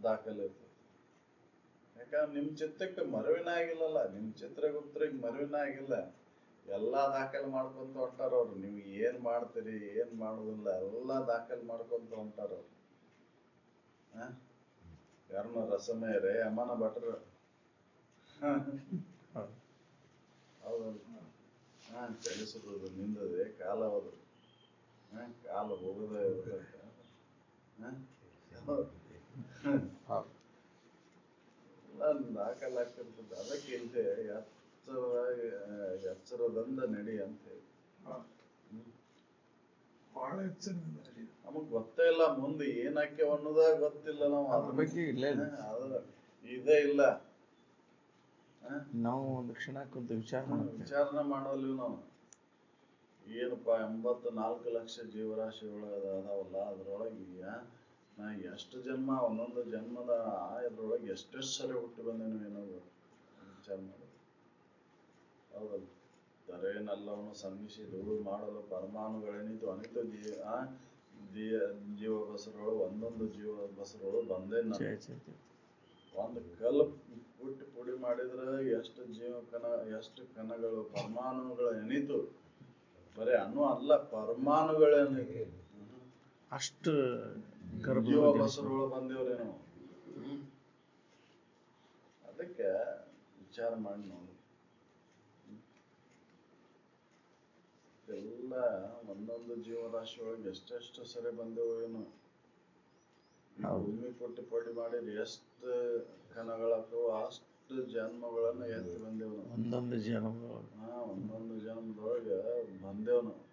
ದಾಖಲೆ ಇರ್ತೈತಿ. ಯಾಕಂದ್ರೆ ನಿಮ್ ಚಿತ್ರಕ್ಕೆ ಮರುವಿನ ಆಗಿಲ್ಲಲ್ಲ, ನಿಮ್ ಚಿತ್ರಗುಪ್ತರಿಗೆ ಮರುವಿನ ಆಗಿಲ್ಲ. ಎಲ್ಲಾ ದಾಖಲೆ ಮಾಡ್ಕೊಂತ ಹೊಂಟಾರ ಅವ್ರು. ನೀವು ಏನ್ ಮಾಡ್ತೀರಿ ಏನ್ ಮಾಡುದಿಲ್ಲ ಎಲ್ಲಾ ದಾಖಲೆ ಮಾಡ್ಕೊಂತ ಹೊಂಟಾರ ಅವ್ರು. ಯಾರನ್ನ ರಸಮೇರೆ ಅಮ್ಮನ ಭಟ್ರು ಹೌದಲ್ಲ. ಚಲಿಸುದು ನಿಂದದೆ ಕಾಲ ಹೋದ್ರು, ಕಾಲ ಹೋಗದೆ ಇರ್ತೈತೆ. ದಾಖಲೆ ಆಗ್ತಿರ್ತದೆ. ಅದಕ್ಕೆ ಇಲ್ಲದೆ ಎಚ್ಚರದಿಂದ ನಡಿ ಅಂತ ಹೇಳಿ. ಬಹಳ ಎಚ್ಚರದಿಂದ ನಡಿ. ನಮಗ್ ಗೊತ್ತೇ ಇಲ್ಲ ಮುಂದೆ ಏನ್ ಹಾಕ್ಯವ ಅನ್ನೋದ ಗೊತ್ತಿಲ್ಲ. ನಾವು ಅದ್ರ ಬಗ್ಗೆ ಇದೇ ಇಲ್ಲ. ನಾವು ಒಂದು ಕ್ಷಣ ಕುಂತ ವಿಚಾರಣೆ ಮಾಡಲ್ವಿ ನಾವು. ಏನಪ್ಪಾ 84 ಲಕ್ಷ ಜೀವರಾಶಿಗಳು ಅದಾವಲ್ಲ, ಅದ್ರೊಳಗೆ ನಾ ಎಷ್ಟು ಜನ್ಮ, ಒಂದೊಂದು ಜನ್ಮದ ಇದ್ರೊಳಗೆ ಎಷ್ಟೆಷ್ಟು ಸರಿ ಹುಟ್ಟಿ ಬಂದೇನು ಏನೋದು ವಿಚಾರ ಮಾಡೋದು. ಹೌದಲ್ಲ. ಧರೆಯನ್ನೆಲ್ಲವನ್ನು ಸಂಧಿಸಿದು ಮಾಡಲು ಪರಮಾಣುಗಳೆನಿತು ಅನಿತು ಜೀವ ಬಸರೊಳು ಒಂದೊಂದು ಜೀವ ಬಸರೊಳು ಬಂದೇ. ಒಂದು ಕಲ್ಲು ಹುಟ್ಟಿ ಪುಡಿ ಮಾಡಿದ್ರೆ ಎಷ್ಟು ಎಷ್ಟು ಕಣಗಳು ಪರಮಾಣುಗಳು ಎನಿತು. ಬರೀ ಅಣು ಅಲ್ಲ, ಪರಮಾಣುಗಳೇನಿತು ಅಷ್ಟು ಜೀವ ಬಸರೊಳು ಬಂದೇವ್ರಿ ನಾವು. ಅದಕ್ಕೆ ವಿಚಾರ ಮಾಡಿ ನೋಡಿ. ಎಲ್ಲ ಒಂದೊಂದು ಜೀವರಾಶಿ ಒಳಗೆ ಎಷ್ಟೆಷ್ಟು ಸರಿ ಬಂದೆವು ಏನು. ಭೂಮಿ ಪುಟ್ಟಿ ಪಡಿ ಮಾಡಿದ್ರೆ ಎಷ್ಟು ಕಣಗಳಾಗ್ತವ ಅಷ್ಟು ಜನ್ಮಗಳನ್ನ ಎತ್ತಿ ಬಂದೆವು ನಾವು. ಒಂದೊಂದು ಜನ್ಮದೊಳಗೆ ಬಂದೆವು ನಾವು.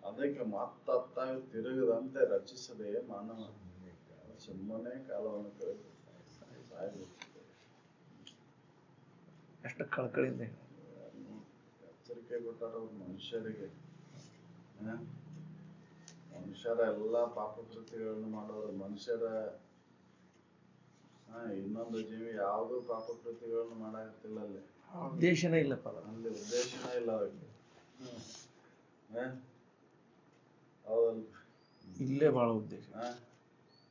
ಅದಕ್ಕೆ ಮತ್ತತ್ತಾಗಿ ತಿರುಗದಂತೆ ರಚಿಸದೆ ಮಾನವ ಸುಮ್ಮನೆ ಕಾಲವನ್ನು ಕಳೆದು ಎಷ್ಟು ಕಳಕಳಿಂದ ಎಚ್ಚರಿಕೆ ಕೊಟ್ಟಾರ ಅವ್ರು ಮನುಷ್ಯರಿಗೆ. ಮನುಷ್ಯರ ಎಲ್ಲಾ ಪಾಪಕೃತಿಗಳನ್ನು ಮಾಡೋರು. ಮನುಷ್ಯರ ಇನ್ನೊಂದು ಜೀವಿ ಯಾವ್ದು ಪಾಪಕೃತಿಗಳನ್ನು ಮಾಡಾಕತ್ತಿಲ್ಲ ಅಲ್ಲಿ. ಉದ್ದೇಶನೇ ಇಲ್ಲಪ್ಪ, ಅಲ್ಲಿ ಉದ್ದೇಶನೇ ಇಲ್ಲ ಅದಕ್ಕೆ. ಹೌದಲ್ರಿ. ಇಲ್ಲೇ ಬಹಳ ಉದ್ದೇಶ.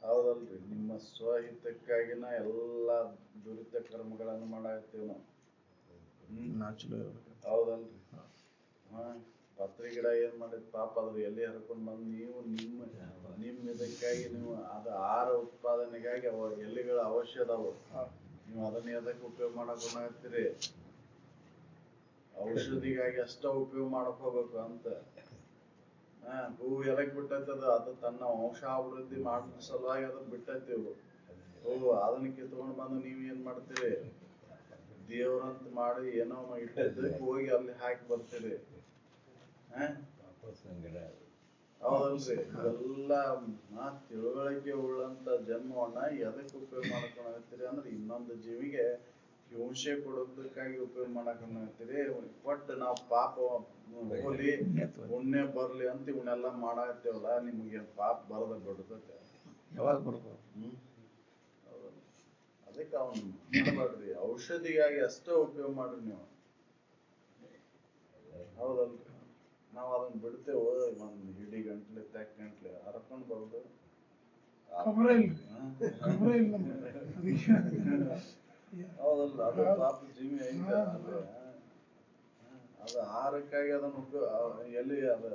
ಹೌದಲ್ರಿ. ನಿಮ್ಮ ಸ್ವಹಿತಕ್ಕಾಗಿನ ಎಲ್ಲಾ ದುರಿತ ಕರ್ಮಗಳನ್ನು ಮಾಡಾಕತ್ತೀವಿ ನಾವು. ಹೌದಲ್ರಿ. ಪತ್ರಿ ಗಿಡ ಏನ್ ಮಾಡಿದ್ ಪಾಪ ಅದ್ರ ಎಲ್ಲಿ ಹರ್ಕೊಂಡ್ ಬಂದು ನೀವು ನಿಮ್ಮ ಇದಕ್ಕಾಗಿ ನೀವು ಅದು ಆಹಾರ ಉತ್ಪಾದನೆಗಾಗಿ ಎಲ್ಲಿಗಳ ಅವಶ್ಯ ಅದಾವ. ನೀವು ಅದನ್ನ ಎದಕ್ಕೆ ಉಪಯೋಗ ಮಾಡಕ್ ಹೋಗ್ತೀರಿ? ಔಷಧಿಗಾಗಿ ಅಷ್ಟ ಉಪಯೋಗ ಮಾಡಕ್ ಹೋಗ್ಬೇಕು ಅಂತ. ಹೂವು ಎದಕ್ ಬಿಟ್ಟೈತದ? ಅದು ತನ್ನ ವಂಶಾಭಿವೃದ್ಧಿ ಮಾಡೋ ಸಲುವಾಗಿ ಅದನ್ನ ಬಿಟ್ಟೈತಿವು. ಅದನ್ನ ಕಿತ್ಕೊಂಡ್ ಬಂದು ನೀವ್ ಏನ್ ಮಾಡ್ತೀರಿ? ದೇವ್ರಂತ ಮಾಡಿ ಏನೋ ಇಟ್ಟಿದ್ದಕ್ಕೆ ಹೋಗಿ ಅಲ್ಲಿ ಹಾಕಿ ಬರ್ತೀರಿ. ಹೌದಲ್ರಿ. ಇವೆಲ್ಲ ತಿಳುವಳಿಕೆ ಉಳ್ಳಂತ ಜನ್ಮವನ್ನ ಎದಕ್ಕೆ ಉಪಯೋಗ ಮಾಡ್ಕೊಂಡಾಗತ್ತೀರಿ ಅಂದ್ರೆ ಇನ್ನೊಂದು ಜೀವಿಗೆ ಹಿಂಸೆ ಕೊಡೋದಕ್ಕಾಗಿ ಉಪಯೋಗ ಮಾಡಾಕತ್ತೀರಿ. ಒಟ್ಟು ನಾವು ಪಾಪ ಹೋಲಿ ಪುಣ್ಯ ಬರ್ಲಿ ಅಂತ ಇವನ್ನೆಲ್ಲ ಮಾಡಾಕತ್ತೇವಲ್ಲ, ನಿಮ್ಗೆ ಪಾಪ ಬರದ ಬಿಡ್ತೈತೆ. ಯಾವಾಗ ಬರ್ಬೋದು? ಅದಕ್ಕೆ ಅವ್ನು ಮಾಡಬೇಡ್ರಿ. ಔಷಧಿಗಾಗಿ ಅಷ್ಟೇ ಉಪಯೋಗ ಮಾಡ್ರಿ ನೀವು. ಹೌದಲ್ರಿ. ನಾವ್ ಅದನ್ನ ಬಿಡ್ತೇವೆ ಒಂದ್ ಹಿಡಿ ಗಂಟ್ಲೆ ತೆಕ್ ಗಂಟ್ಲೆ ಬರ್ದು ಖಬರ ಇಲ್ಲ ಖಬರ ಇಲ್ಲ ಹೌದಲ್ಲ, ಅದು ಪಾಪ ಜೀವಿ ಐತ ಅದೇ ಅದು ಆಹಾರಕ್ಕಾಗಿ ಅದನ್ನ ಎಲ್ಲಿ ಅದ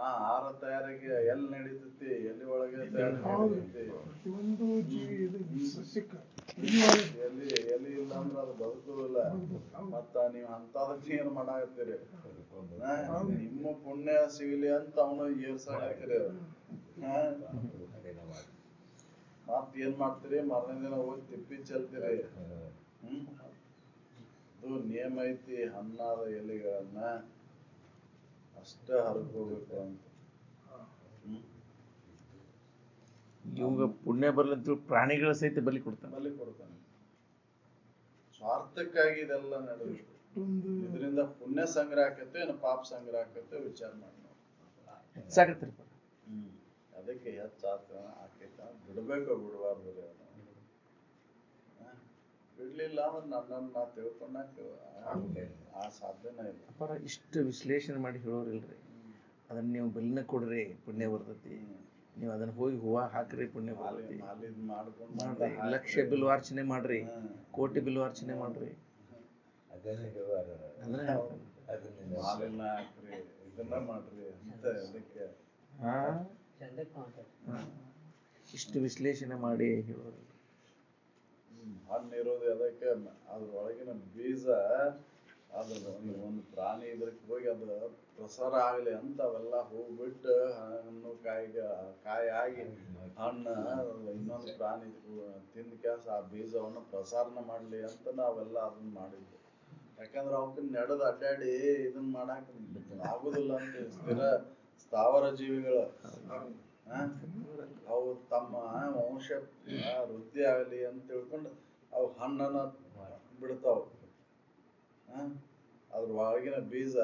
ಆಹಾರ ತಯಾರಿಗೆ ಎಲ್ಲಿ ನಡೀತೈತಿ, ಎಲ್ಲಿ ಒಳಗೆ ನಡೀತೈತಿ, ಪ್ರತಿಯೊಂದು ಜೀವಿ ಇದು ಸಸ್ಯಕ್ಕೆ ಎಲ್ಲಿ ಇಲ್ಲ ಅಂದ್ರೆ ಅದು ಬದುಕುದಿಲ್ಲ. ಮತ್ತ ನೀವ್ ಅಂತದಕ್ಕೆ ಏನ್ ಮಾಡಾಕತ್ತೀರಿ? ನಿಮ್ಮ ಪುಣ್ಯ ಸಿಗಲಿ ಅಂತ ಅವನು ಏರ್ಸಾಕತ್ತೀರಿ. ಮತ್ ಏನ್ ಮಾಡ್ತೀರಿ? ಮಾರನೇ ದಿನ ಹೋಗಿ ತಿಪ್ಪಿ ಚೆಲ್ತೀರಿ. ಅದು ನಿಯಮ ಐತಿ, ಹಣ್ಣಾದ ಎಲೆಗಳನ್ನ ಅಷ್ಟೇ ಹರ್ಕೋಬೇಕು ಅಂತ. ಇವಾಗ ಪುಣ್ಯ ಬರ್ಲಂತ ಪ್ರಾಣಿಗಳ ಸಹಿತ ಬಲಿ ಕೊಡ್ತಾನೆ. ಸ್ವಾರ್ಥಕ್ಕಾಗಿ ಇದೆಲ್ಲ ನಡೆಯುತ್ತೆ. ಇದರಿಂದ ಪುಣ್ಯ ಸಂಗ್ರಹ ಆಕತ್ತೆ ಏನು ಪಾಪ ಸಂಗ್ರಹ ಆಕತ್ತೆ ವಿಚಾರ ಮಾಡಿ ನಾವು. ಹೆಚ್ಚಾಗತ್ರಿ. ಅದಕ್ಕೆ ಹೆಚ್ಚಾತ ಆಕೈತ ಬಿಡ್ಬೇಕು ಬಿಡಬಾರ್ದು. ಬಿಡ್ಲಿಲ್ಲ ಅಂದ್ರೆ ನನ್ನನ್ನು ನಾ ತಿಳ್ಕೊಂಡಾಕ ಆ ಸಾಧ್ಯನೇ ಇಲ್ಲ. ಅಪ್ಪಾರ ಇಷ್ಟು ವಿಶ್ಲೇಷಣೆ ಮಾಡಿ ಹೇಳೋರಿಲ್ರಿ. ಅದನ್ನ ನೀವು ಬಲಿನ ಕೊಡ್ರಿ ಪುಣ್ಯ ಬರ್ತೈತಿ, ನೀವು ಅದನ್ನ ಹೋಗಿ ಹೂವ ಹಾಕ್ರಿ ಪುಣ್ಯ ಬರ್ತೈತಿ, ಮಾಡ್ರಿ, ಲಕ್ಷ ಬಿಲ್ವಾರ್ಚನೆ ಮಾಡ್ರಿ, ಕೋಟಿ ಬಿಲ್ವಾರ್ಚನೆ ಮಾಡ್ರಿ, ಮಾಲಿನ ಹಾಕ್ರಿ, ಇದನ್ನ ಮಾಡ್ರಿ ಅಂತ. ಅದಕ್ಕೆ ಇಷ್ಟು ವಿಶ್ಲೇಷಣೆ ಮಾಡಿ ಹೇಳೋರಿಲ್ರಿ. ಹಣ್ಣು ಇರೋದು ಅದಕ್ಕೆ ಅದ್ರೊಳಗಿನ ಬೀಜ ಅದ್ರ ಒಂದು ಪ್ರಾಣಿ ಇದ್ರಕ್ಕೆ ಹೋಗಿ ಅದು ಪ್ರಸಾರ ಆಗ್ಲಿ ಅಂತ ಅವೆಲ್ಲ ಹೋಗ್ಬಿಟ್ಟು ಹಣ್ಣು ಕಾಯಿ ಆಗಿ ಹಣ್ಣು ಇನ್ನೊಂದು ಪ್ರಾಣಿ ತಿಂದ ಕ್ಯಾಸ ಆ ಬೀಜವನ್ನು ಪ್ರಸಾರನ ಮಾಡ್ಲಿ ಅಂತ ನಾವೆಲ್ಲ ಅದನ್ನ ಮಾಡಿದ್ವಿ. ಯಾಕಂದ್ರೆ ಅವಕ್ಕೆ ನಡೆದು ಅಡ್ಡಾಡಿ ಇದನ್ನ ಮಾಡಾಕ ಆಗುದಿಲ್ಲ ಅಂತ. ಸ್ಥಾವರ ಜೀವಿಗಳು ಅವು ತಮ್ಮ ವಂಶ ವೃದ್ಧಿ ಆಗಲಿ ಅಂತ ತಿಳ್ಕೊಂಡು ಅವು ಹಣ್ಣನ್ನ ಬಿಡ್ತಾವ. ಅದ್ರ ಒಳಗಿನ ಬೀಜ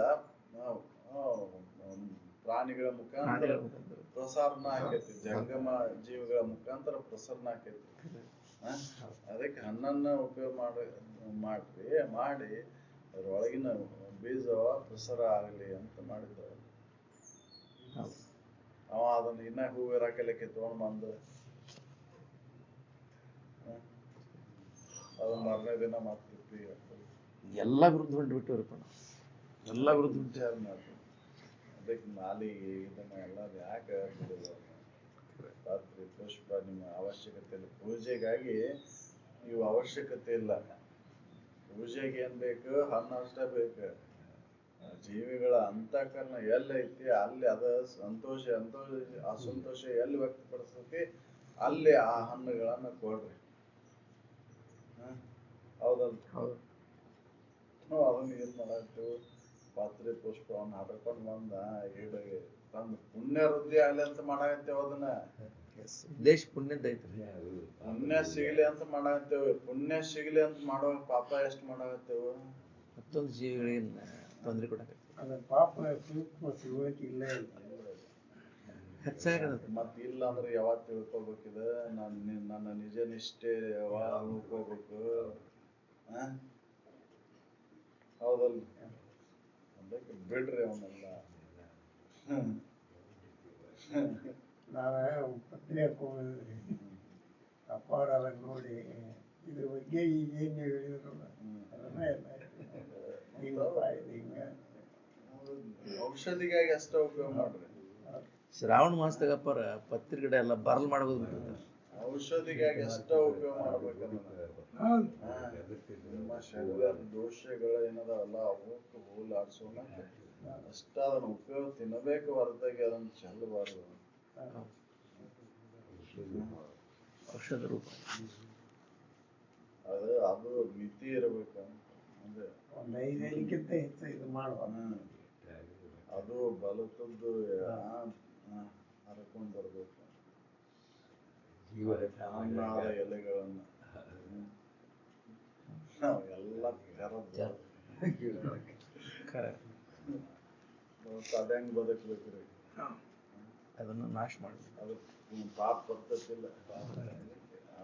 ಪ್ರಾಣಿಗಳ ಮುಖಾಂತರ ಪ್ರಸಾರನ ಆಕೈತಿ, ಜಂಗಮ ಜೀವಿಗಳ ಮುಖಾಂತರ ಪ್ರಸಾರನ ಆಕೈತಿ. ಅದಕ್ಕೆ ಹಣ್ಣನ್ನ ಉಪಯೋಗ ಮಾಡಿ ಅದ್ರೊಳಗಿನ ಬೀಜ ಪ್ರಸಾರ ಆಗಲಿ ಅಂತ ಮಾಡಿದ್ದವ. ಅವ ಅದನ್ನ ಇನ್ನ ಹೂವಿರಾಕಲಿಕ್ಕೆ ತಗೊಂಡ್ ಬಂದು ಅದನ್ನ ಮಾರನೇ ದಿನ ಮಾಡ್ತಿರ್ತಿ. ಎಲ್ಲ ವಿರುದ್ಧ ಹೊಂಟ್ಬಿಟ್ಟವ್ರಪ್ಪ ನಾವು. ಎಲ್ಲ ವಿರುದ್ಧ ವಿಚಾರ ಮಾಡ್ತೀವಿ. ಅದಕ್ಕೆ ನಾಲಿಗೆ ಇದನ್ನ ಎಲ್ಲ ಯಾಕೆ ರಾತ್ರಿ ಪುಷ್ಪ ನಿಮ್ಮ ಅವಶ್ಯಕತೆ ಇಲ್ಲ. ಪೂಜೆಗಾಗಿ ಇವು ಅವಶ್ಯಕತೆ ಇಲ್ಲ. ಪೂಜೆಗೆ ಏನ್ ಬೇಕು? ಹಣ್ಣು ಅಷ್ಟೇ ಬೇಕು. ಜೀವಿಗಳ ಅಂತಃಕರಣ ಎಲ್ಲೈತಿ ಅಲ್ಲಿ ಅದ ಅಸಂತೋಷ ಎಲ್ಲಿ ವ್ಯಕ್ತಪಡಿಸ್ತೈತಿ ಅಲ್ಲಿ ಆ ಹಣ್ಣುಗಳನ್ನ ಕೊಡ್ರಿ. ಹೌದಲ್ರಿ? ನಾವು ಅದನ್ನ ಏನ್ ಮಾಡಾಕ್ತೇವೆ? ಪಾತ್ರೆ ಪುಷ್ಪವನ್ನು ಹಡ್ಕೊಂಡ್ ಬಂದ ಈಡಗೆ ತಂದು ಪುಣ್ಯ ವೃದ್ಧಿ ಆಗ್ಲಿ ಅಂತ ಮಾಡಾಕತ್ತೇವ. ಅದನ್ನ ದೇಶ ಪುಣ್ಯದ ಐತ್ರಿ. ಪುಣ್ಯ ಸಿಗ್ಲಿ ಅಂತ ಮಾಡಾಕತ್ತೇವೆ. ಪುಣ್ಯ ಸಿಗ್ಲಿ ಅಂತ ಮಾಡುವಾಗ ಪಾಪ ಎಷ್ಟು ಮಾಡಾಕತ್ತೇವ? ಮತ್ತೊಂದು ಜೀವಿಗಳಿಗೆ ತೊಂದರೆ ಕೊಡಕತ್ತೀವಿ. ಅದ ಪಾಪ ಸೂಕ್ಷ್ಮ ತಿಳುವಳಿಕೆ ಇಲ್ಲ ಹೆಚ್ಚಾಗತ್ತೆ. ಮತ್ ಇಲ್ಲ ಅಂದ್ರೆ ಯಾವಾಗ ತಿಳ್ಕೊಬೇಕಿದ? ನನ್ನ ನಿಜ ನಿಷ್ಠೆ ಯಾವಾಗ ಉಳ್ಕೋಬೇಕು? ಹೌದಲ್? ಅದಕ್ಕೆ ಬಿಡ್ರಿ ಅವನ್ನೆಲ್ಲ. ನಾವೇ ಪತ್ನಿ ಹಾಕೋದ್ರಿ ಅಪ್ಪಾರ ನೋಡಿ ಇದ್ರ ಬಗ್ಗೆ ಈಗ ಏನ್ ಹೇಳಿದ್ರಲ್ಲ ಅದನ್ನ ಎಲ್ಲ ಔಷಧಿಗಾಗಿ ಅಷ್ಟೇ ಉಪಯೋಗ ಮಾಡ್ರಿ. ಶ್ರಾವಣ ಮಾಸದಾಗ ಅಪ್ಪಾರ ಪತ್ರಿ ಗಿಡ ಎಲ್ಲ ಬರಲ್ ಮಾಡೋದು ಬಿಟ್ಟಿರ್ತಾರೆ. ಔಷಧಿಗಾಗಿ ಅಷ್ಟೇ ಉಪಯೋಗ ಮಾಡ್ಬೇಕನ್ನ. ನಿಮ್ಮ ಶರೀರದ ದೋಷಗಳು ಏನದಾವಲ್ಲ ಅವಕ್ಕೆ ಹೋಲಾಡ್ಸೋಣ ಅಷ್ಟ ಅದನ್ನ ಉಪಯೋಗ ತಿನ್ನಬೇಕು ಹೊರತಾಗಿ ಅದನ್ನ ಚೆಲ್ಲಬಾರ್ದು. ಔಷಧ ರೂಪ ಅದು ಮಿತಿ ಇರಬೇಕಂತ. ಅಂದ್ರೆ ಒಂದು 5 ಅಡಿಗಿಂತ ಹೆಚ್ಚು ಇದು ಮಾಡುವ ಅದು ಬಲತದ್ದು ಹರ್ಕೊಂಡ್ ಬರ್ಬೇಕು. ಹಣ್ಣಾದ ಎಲೆಗಳನ್ನ ನಾವೆಲ್ಲ ಅದಂಗ್ ಬದುಕ್ಬೇಕ್ರಿ. ಅದನ್ನು ನಾಶ ಮಾಡ್ಬೇಕು. ಅದಕ್ಕೆ ಪಾಪ ಬರ್ತತಿಲ್ಲ,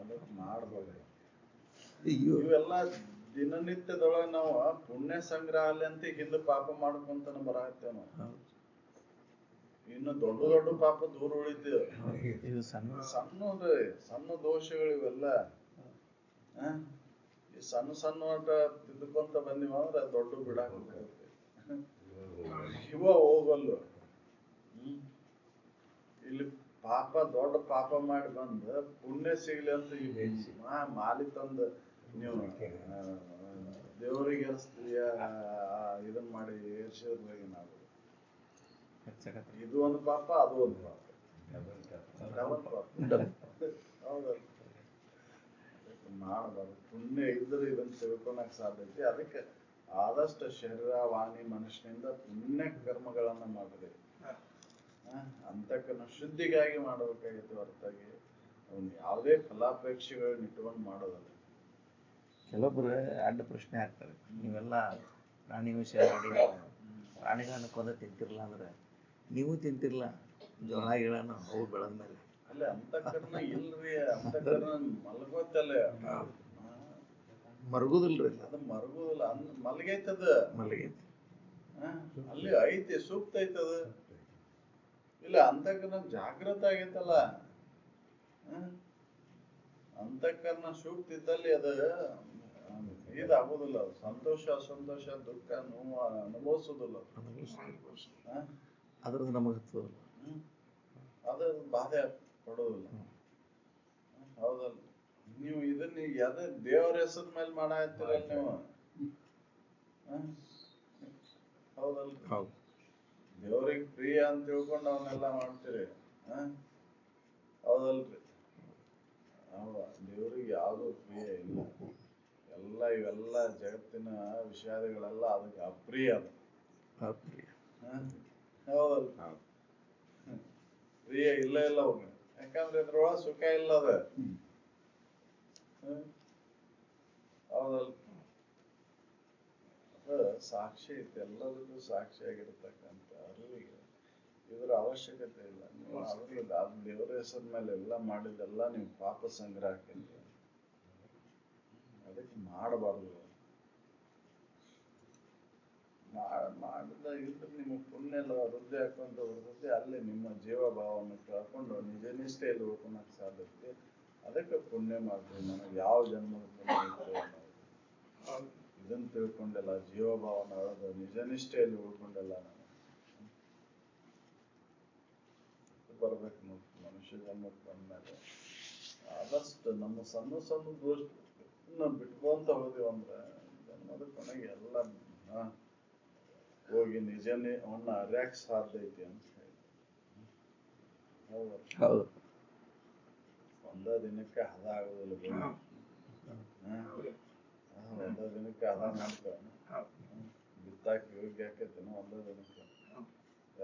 ಅದಕ್ಕೆ ಮಾಡ್ಬೇಕು. ಇವೆಲ್ಲ ದಿನನಿತ್ಯದೊಳಗೆ ನಾವು ಪುಣ್ಯ ಸಂಗ್ರಹ ಅಲ್ಲಿ ಅಂತ ಹಿಂದೆ ಪಾಪ ಮಾಡ್ಕೊಂತಾನೆ ಬರತ್ತೇವ ನಾವು. ಇನ್ನು ದೊಡ್ಡ ದೊಡ್ಡ ಪಾಪ ದೂರ ಉಳಿತು. ಇದು ಸಣ್ಣ ಸಣ್ಣ ದೋಷಗಳು ಇವೆಲ್ಲ. ಈ ಸಣ್ಣ ಸಣ್ಣ ತಿದ್ದುಕೊಂತ ಬಂದಿವ ಅಂದ್ರೆ ದೊಡ್ಡ ಬಿಡಾಕ ಇವ ಹೋಗಲ್ಲು. ಇಲ್ಲಿ ಪಾಪ ದೊಡ್ಡ ಪಾಪ ಮಾಡಿ ಬಂದ ಪುಣ್ಯ ಸಿಗ್ಲಿ ಅಂತ ಈ ಮಾಲಿ ತಂದ ನೀವು ದೇವರಿಗೆ ಏರ್ಸ್ತೀಯ ಇದನ್ ಮಾಡಿ ಏರ್ಸಿದ್ರಾಗ ನಾವು ಇದು ಒಂದು ಪಾಪ ಅದು ಒಂದು ಪಾಪ. ಹೌದಲ್ಲ, ಮಾಡಬಾರ್ದು. ಪುಣ್ಯ ಇದ್ರೆ ಇದನ್ನ ತಿಳ್ಕೊಳಕ್ ಸಾಧ್ಯತೆ. ಅದಕ್ಕೆ ಆದಷ್ಟು ಶರೀರ ವಾಣಿ ಮನುಷ್ಯನಿಂದ ಪುಣ್ಯ ಕರ್ಮಗಳನ್ನ ಮಾಡ್ರಿ. ಅಂತಕ್ಕನ್ನ ಶುದ್ಧಿಗಾಗಿ ಮಾಡಬೇಕಾಗಿತ್ತು ಹೊರತಾಗಿ ಅವ್ನು ಯಾವುದೇ ಫಲಾಪೇಕ್ಷೆಗಳನ್ನ ಇಟ್ಕೊಂಡು ಮಾಡೋದಲ್ಲ. ಕೆಲವೊಬ್ರು ಅಡ್ಡ ಪ್ರಶ್ನೆ ಹಾಕ್ತಾರೆ, ನೀವೆಲ್ಲ ಪ್ರಾಣಿ ವಿಷ ಮಾಡಿ ಪ್ರಾಣಿಗಳನ್ನ ಕೊಂದ ತಿಂತಿರ್ಲ ಅಂದ್ರೆ ನೀವು ತಿಂತಿರ್ಲ ಜೋಳ ಗಿಳನ ಅವು ಬೆಳೆದ್ಮೇಲೆ ಅಲ್ಲ ಅಂತಕರ್ನ ಇಲ್ರಿ. ಅಂತಕರ್ನ ಮಲಗೋತಲ್ಲ, ಮರಗುದಿಲ್ರಿ. ಅದು ಮರಗುದಿಲ್ಲ, ಮಲಗೈತದ. ಮಲಗೈತಿ ಅಲ್ಲಿ ಐತಿ, ಸೂಕ್ತ ಐತದ. ಇಲ್ಲ ಅಂತಕರ್ನ ಜಾಗೃತ ಆಗೈತಲ್ಲ. ಅಂತಕರ್ನ ಸೂಕ್ತ ಇದ್ದಲ್ಲಿ ಅದ ಇದಾಗೋದಿಲ್ಲ. ಸಂತೋಷ ಅಸಂತೋಷ ದುಃಖ ನೋವು ಅನುಭವಿಸೋದಿಲ್ಲ. ಅದ್ರದ್ದು ನಮಗೆ ಹತ್ತೋದಿಲ್ಲ, ಅದ ಬಾಧೆ ಪಡೋದಿಲ್ಲ. ಹೌದಲ್ಲ, ನೀವು ಇದನ್ನ ಯಾವ್ದೇ ದೇವರ ಹೆಸರ ಮೇಲೆ ಮಾಡಾಯ್ತಿರಲ್ಲ ನೀವು. ಹೌದಲ್ರಿ, ದೇವ್ರಿಗೆ ಪ್ರಿಯ ಅಂತ ತಿಳ್ಕೊಂಡು ಅವನ್ನೆಲ್ಲ ಮಾಡ್ತೀರಿ. ಹೌದಲ್ರಿ, ದೇವ್ರಿಗೆ ಯಾವ್ದು ಪ್ರಿಯ ಇಲ್ಲ. ಎಲ್ಲ ಇವೆಲ್ಲ ಜಗತ್ತಿನ ವಿಷಾದಗಳೆಲ್ಲ ಅದಕ್ಕೆ ಅಪ್ರಿಯ. ಹೌದಲ್ರಿ, ಪ್ರಿಯ ಇಲ್ಲ ಅವ್ನ. ಯಾಕಂದ್ರೆ ಇದ್ರೊಳಗ ಸುಖ ಇಲ್ಲ ಅದ. ಹೌದಲ್, ಸಾಕ್ಷಿ ಐತಿ, ಎಲ್ಲದಕ್ಕೂ ಸಾಕ್ಷಿಯಾಗಿರ್ತಕ್ಕಂಥ ಅರಿವಿಗೆ ಇದ್ರ ಅವಶ್ಯಕತೆ ಇಲ್ಲ. ನೀವು ಅದ್ರದ್ದು ದೇವರ ಹೆಸರ ಮೇಲೆ ಎಲ್ಲ ಮಾಡಿದೆಲ್ಲ ನೀವು ಪಾಪ ಸಂಗ್ರಹ ಹಾಕಿದ್ರೆ ಅದಕ್ಕೆ ಮಾಡಬಾರ್ದು. ಮಾಡಿದ ಇದ್ರೆ ನಿಮಗೆ ಪುಣ್ಯ ಎಲ್ಲ ವೃದ್ಧಿ ಹಾಕೊಂತ ಬರ್ತೈತಿ. ಅಲ್ಲಿ ನಿಮ್ಮ ಜೀವ ಭಾವವನ್ನು ಕಳ್ಕೊಂಡು ನಿಜ ನಿಷ್ಠೆಯಲ್ಲಿ ಉಳ್ಕೊಳಕ್ ಸಾಧ್ಯತೆ. ಅದಕ್ಕೆ ಪುಣ್ಯ ಮಾಡ್ತೀವಿ. ನನಗೆ ಯಾವ ಜನ್ಮದ ಪುಣ್ಯ ಇರ್ತದೆ ಇದನ್ನ ತಿಳ್ಕೊಂಡೆಲ್ಲ, ಜೀವ ಭಾವನ ಅಳದ ನಿಜ ನಿಷ್ಠೆಯಲ್ಲಿ ಉಳ್ಕೊಂಡೆಲ್ಲ ನಾನು ಬರ್ಬೇಕು. ಮನುಷ್ಯ ಜನ್ಮಕ್ಕೆ ಬಂದ್ಮೇಲೆ ಆದಷ್ಟು ನಮ್ಮ ಸಣ್ಣ ಸಣ್ಣ ದೋಷ ಬಿಟ್ಕೊಂತ ಹೋದಿವ ಅಂದ್ರೆ ಜನ್ಮದ ಕೊನೆಗೆ ಎಲ್ಲ ಹೋಗಿ ನಿಜನೇ ಅವನ್ನ ಅರ್ಯಾಕ್ ಸಾಧ್ಯ ಐತಿ ಅಂತ ಹೇಳಿ. ಹೌದು, ಒಂದ ದಿನಕ್ಕೆ ಹದ ಆಗೋದಿಲ್ಲ. ಒಂದ ದಿನಕ್ಕೆ ಹದ ಮಾಡ್ತಾವ. ಬಿತ್ತಾಕ ಯೋಗ್ಯ ಆಕೈತೇನೋ ಒಂದ ದಿನಕ್ಕೆ.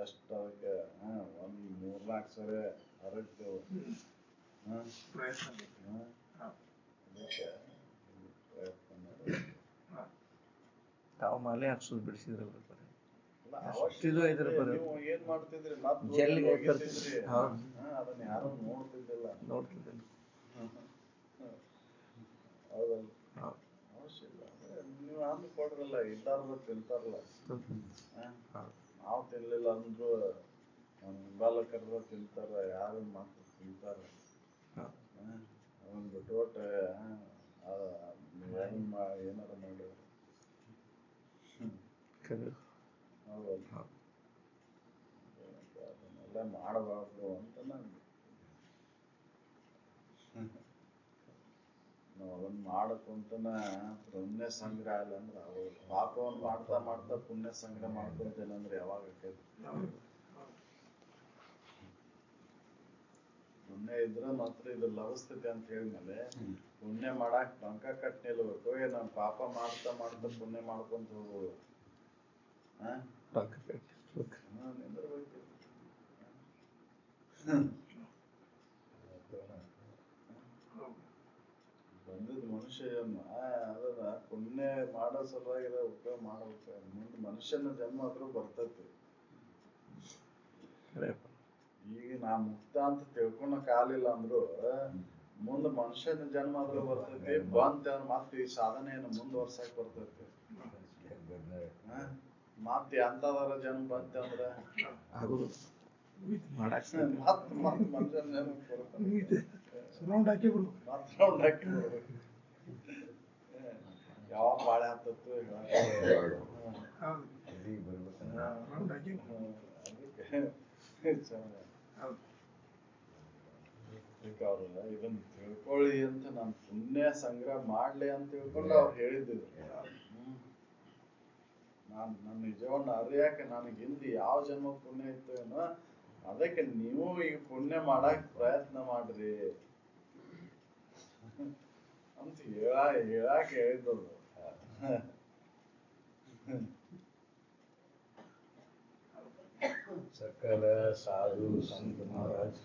ಎಷ್ಟು ಅದಕ್ಕೆ 1-4 ಸರಿ ಹರಗ್ತೇವೆ. ತಾವು ಮಾಲೆ ಹಾಕ್ಸೋದು ಬಿಡಿಸಿದ್ರಲ್ಲ, ನೀವು ಏನ್ ಮಾಡ್ತಿದ್ರಿ? ಅದನ್ನ ಯಾರು ನೋಡ್ತಿದ್ದಿಲ್ಲ. ಹೌದಲ್ಲ, ಅವಶ್ಯ ಇಲ್ಲ. ನೀವು ಅಂದ್ ಕೊಡ್ರಲ್ಲ, ಇದ್ದಾರ ತಿಂತಾರಲ್ಲ. ನಾವು ತಿನ್ಲಿಲ್ಲ ಅಂದ್ರು ಹಿಂಬಾಲಕರ ತಿಂತಾರ, ಯಾರು ಮಾತ್ರ ತಿಂತಾರ. ಅವನ್ ಬಿಟ್ಟೊಟ್ಟ ಏನಾರ ಮಾಡಿ. ಅದನ್ನೆಲ್ಲ ಮಾಡಬಾರ್ದು ಅಂತ ನಾನು. ನಾವು ಅದನ್ನ ಮಾಡಕ್ಕಂತನ ಪುಣ್ಯ ಸಂಗ್ರಹ ಇಲ್ಲ ಅಂದ್ರೆ ಆಗೋದು. ಪಾಪವನ್ನು ಮಾಡ್ತಾ ಮಾಡ್ತಾ ಪುಣ್ಯ ಸಂಗ್ರಹ ಮಾಡ್ಕೊಂತೇನೆ ಅಂದ್ರೆ ಯಾವಾಗ ಆಕೈತಿ? ಪುಣ್ಯ ಇದ್ರ ಮಾತ್ರ ಇದು ಲಭಿಸ್ತೈತಿ ಅಂತ ಹೇಳಿದ್ಮೇಲೆ ಪುಣ್ಯ ಮಾಡಾಕ್ ಟಂಕ ಕಟ್ ನಿಲ್ಬೇಕು. ನಾವು ಪಾಪ ಮಾಡ್ತಾ ಮಾಡ್ತಾ ಪುಣ್ಯ ಮಾಡ್ಕೊಂತ ಹೋಗ್ಬೋದು. ನಿಂದಿರ್ಬೇಕು. ಬಂದಿದ್ ಮನುಷ್ಯ ಜನ್ಮ ಅದನ್ನ ಪುಣ್ಯ ಮಾಡೋ ಸಲುವಾಗಿ ಉಪಯೋಗ ಮಾಡ್ಬೇಕು. ಮುಂದೆ ಮನುಷ್ಯನ ಜನ್ಮ ಆದ್ರೂ ಬರ್ತೈತಿ. ಈಗ ನಾ ಮುಕ್ತ ಅಂತ ತಿಳ್ಕೊಳಕ್ ಆಗ್ಲಿಲ್ಲ ಅಂದ್ರು ಮುಂದೆ ಮನುಷ್ಯನ ಜನ್ಮ ಆದ್ರೂ ಬರ್ತೈತಿ. ಬಂತ ಮತ್ತೆ ಈ ಸಾಧನೆಯನ್ನು ಮುಂದುವರ್ಸಕ್ ಬರ್ತೈತಿ. ಮತ್ತೆ ಅಂತದಾರ ಜನ್ಮ ಬಂತ ಅಂದ್ರ ಮಾಡಾಕ್ ಮತ್ ಮನುಷ್ಯನ ನೆನಪು ಬರುತ್ತೆ. ಮುಗಿತೆ ರೌಂಡ್ ಹಾಕಿ ಬಿಡು ಮತ್ ರೌಂಡ್ ಹಾಕಿ ಬರ್ಬೇಕು. ಯಾವಾಗ ಬಾಳೆ ಹತ್ತತ್ತು ಹೌದು ಅಲ್ಲಿಗೆ ಬರ್ಬೇಕಂದ್ರೆ ರೌಂಡ್ ಹಾಕಿ ಅದಕ್ಕೆ ಚೆನ್ನಾಗಿ ಅದಕ್ಕೆ ಅವ್ರಲ್ಲ ಇದನ್ನ ತಿಳ್ಕೊಳ್ಳಿ ಅಂತ ನಾನು ಪುಣ್ಯ ಸಂಗ್ರಹ ಮಾಡ್ಲಿ ಅಂತ ತಿಳ್ಕೊಂಡು ಅವ್ರು ಹೇಳಿದ್ದಿದ್ರು. ನಾನು ನಿಜವನ್ನ ಅರಿಯಾಕ ನನಗೆ ಹಿಂದೆ ಯಾವ ಜನ್ಮ ಪುಣ್ಯ ಇತ್ತು ಏನೋ ಅದಕ್ಕೆ ನೀವು ಈಗ ಪುಣ್ಯ ಮಾಡಕ್ ಪ್ರಯತ್ನ ಮಾಡ್ರಿ ಅಂತ ಹೇಳಾಕ ಹೇಳಿದ್ದದು. ಸಕಲ ಸಾಧು ಸಂತ ಮಹಾರಾಜ್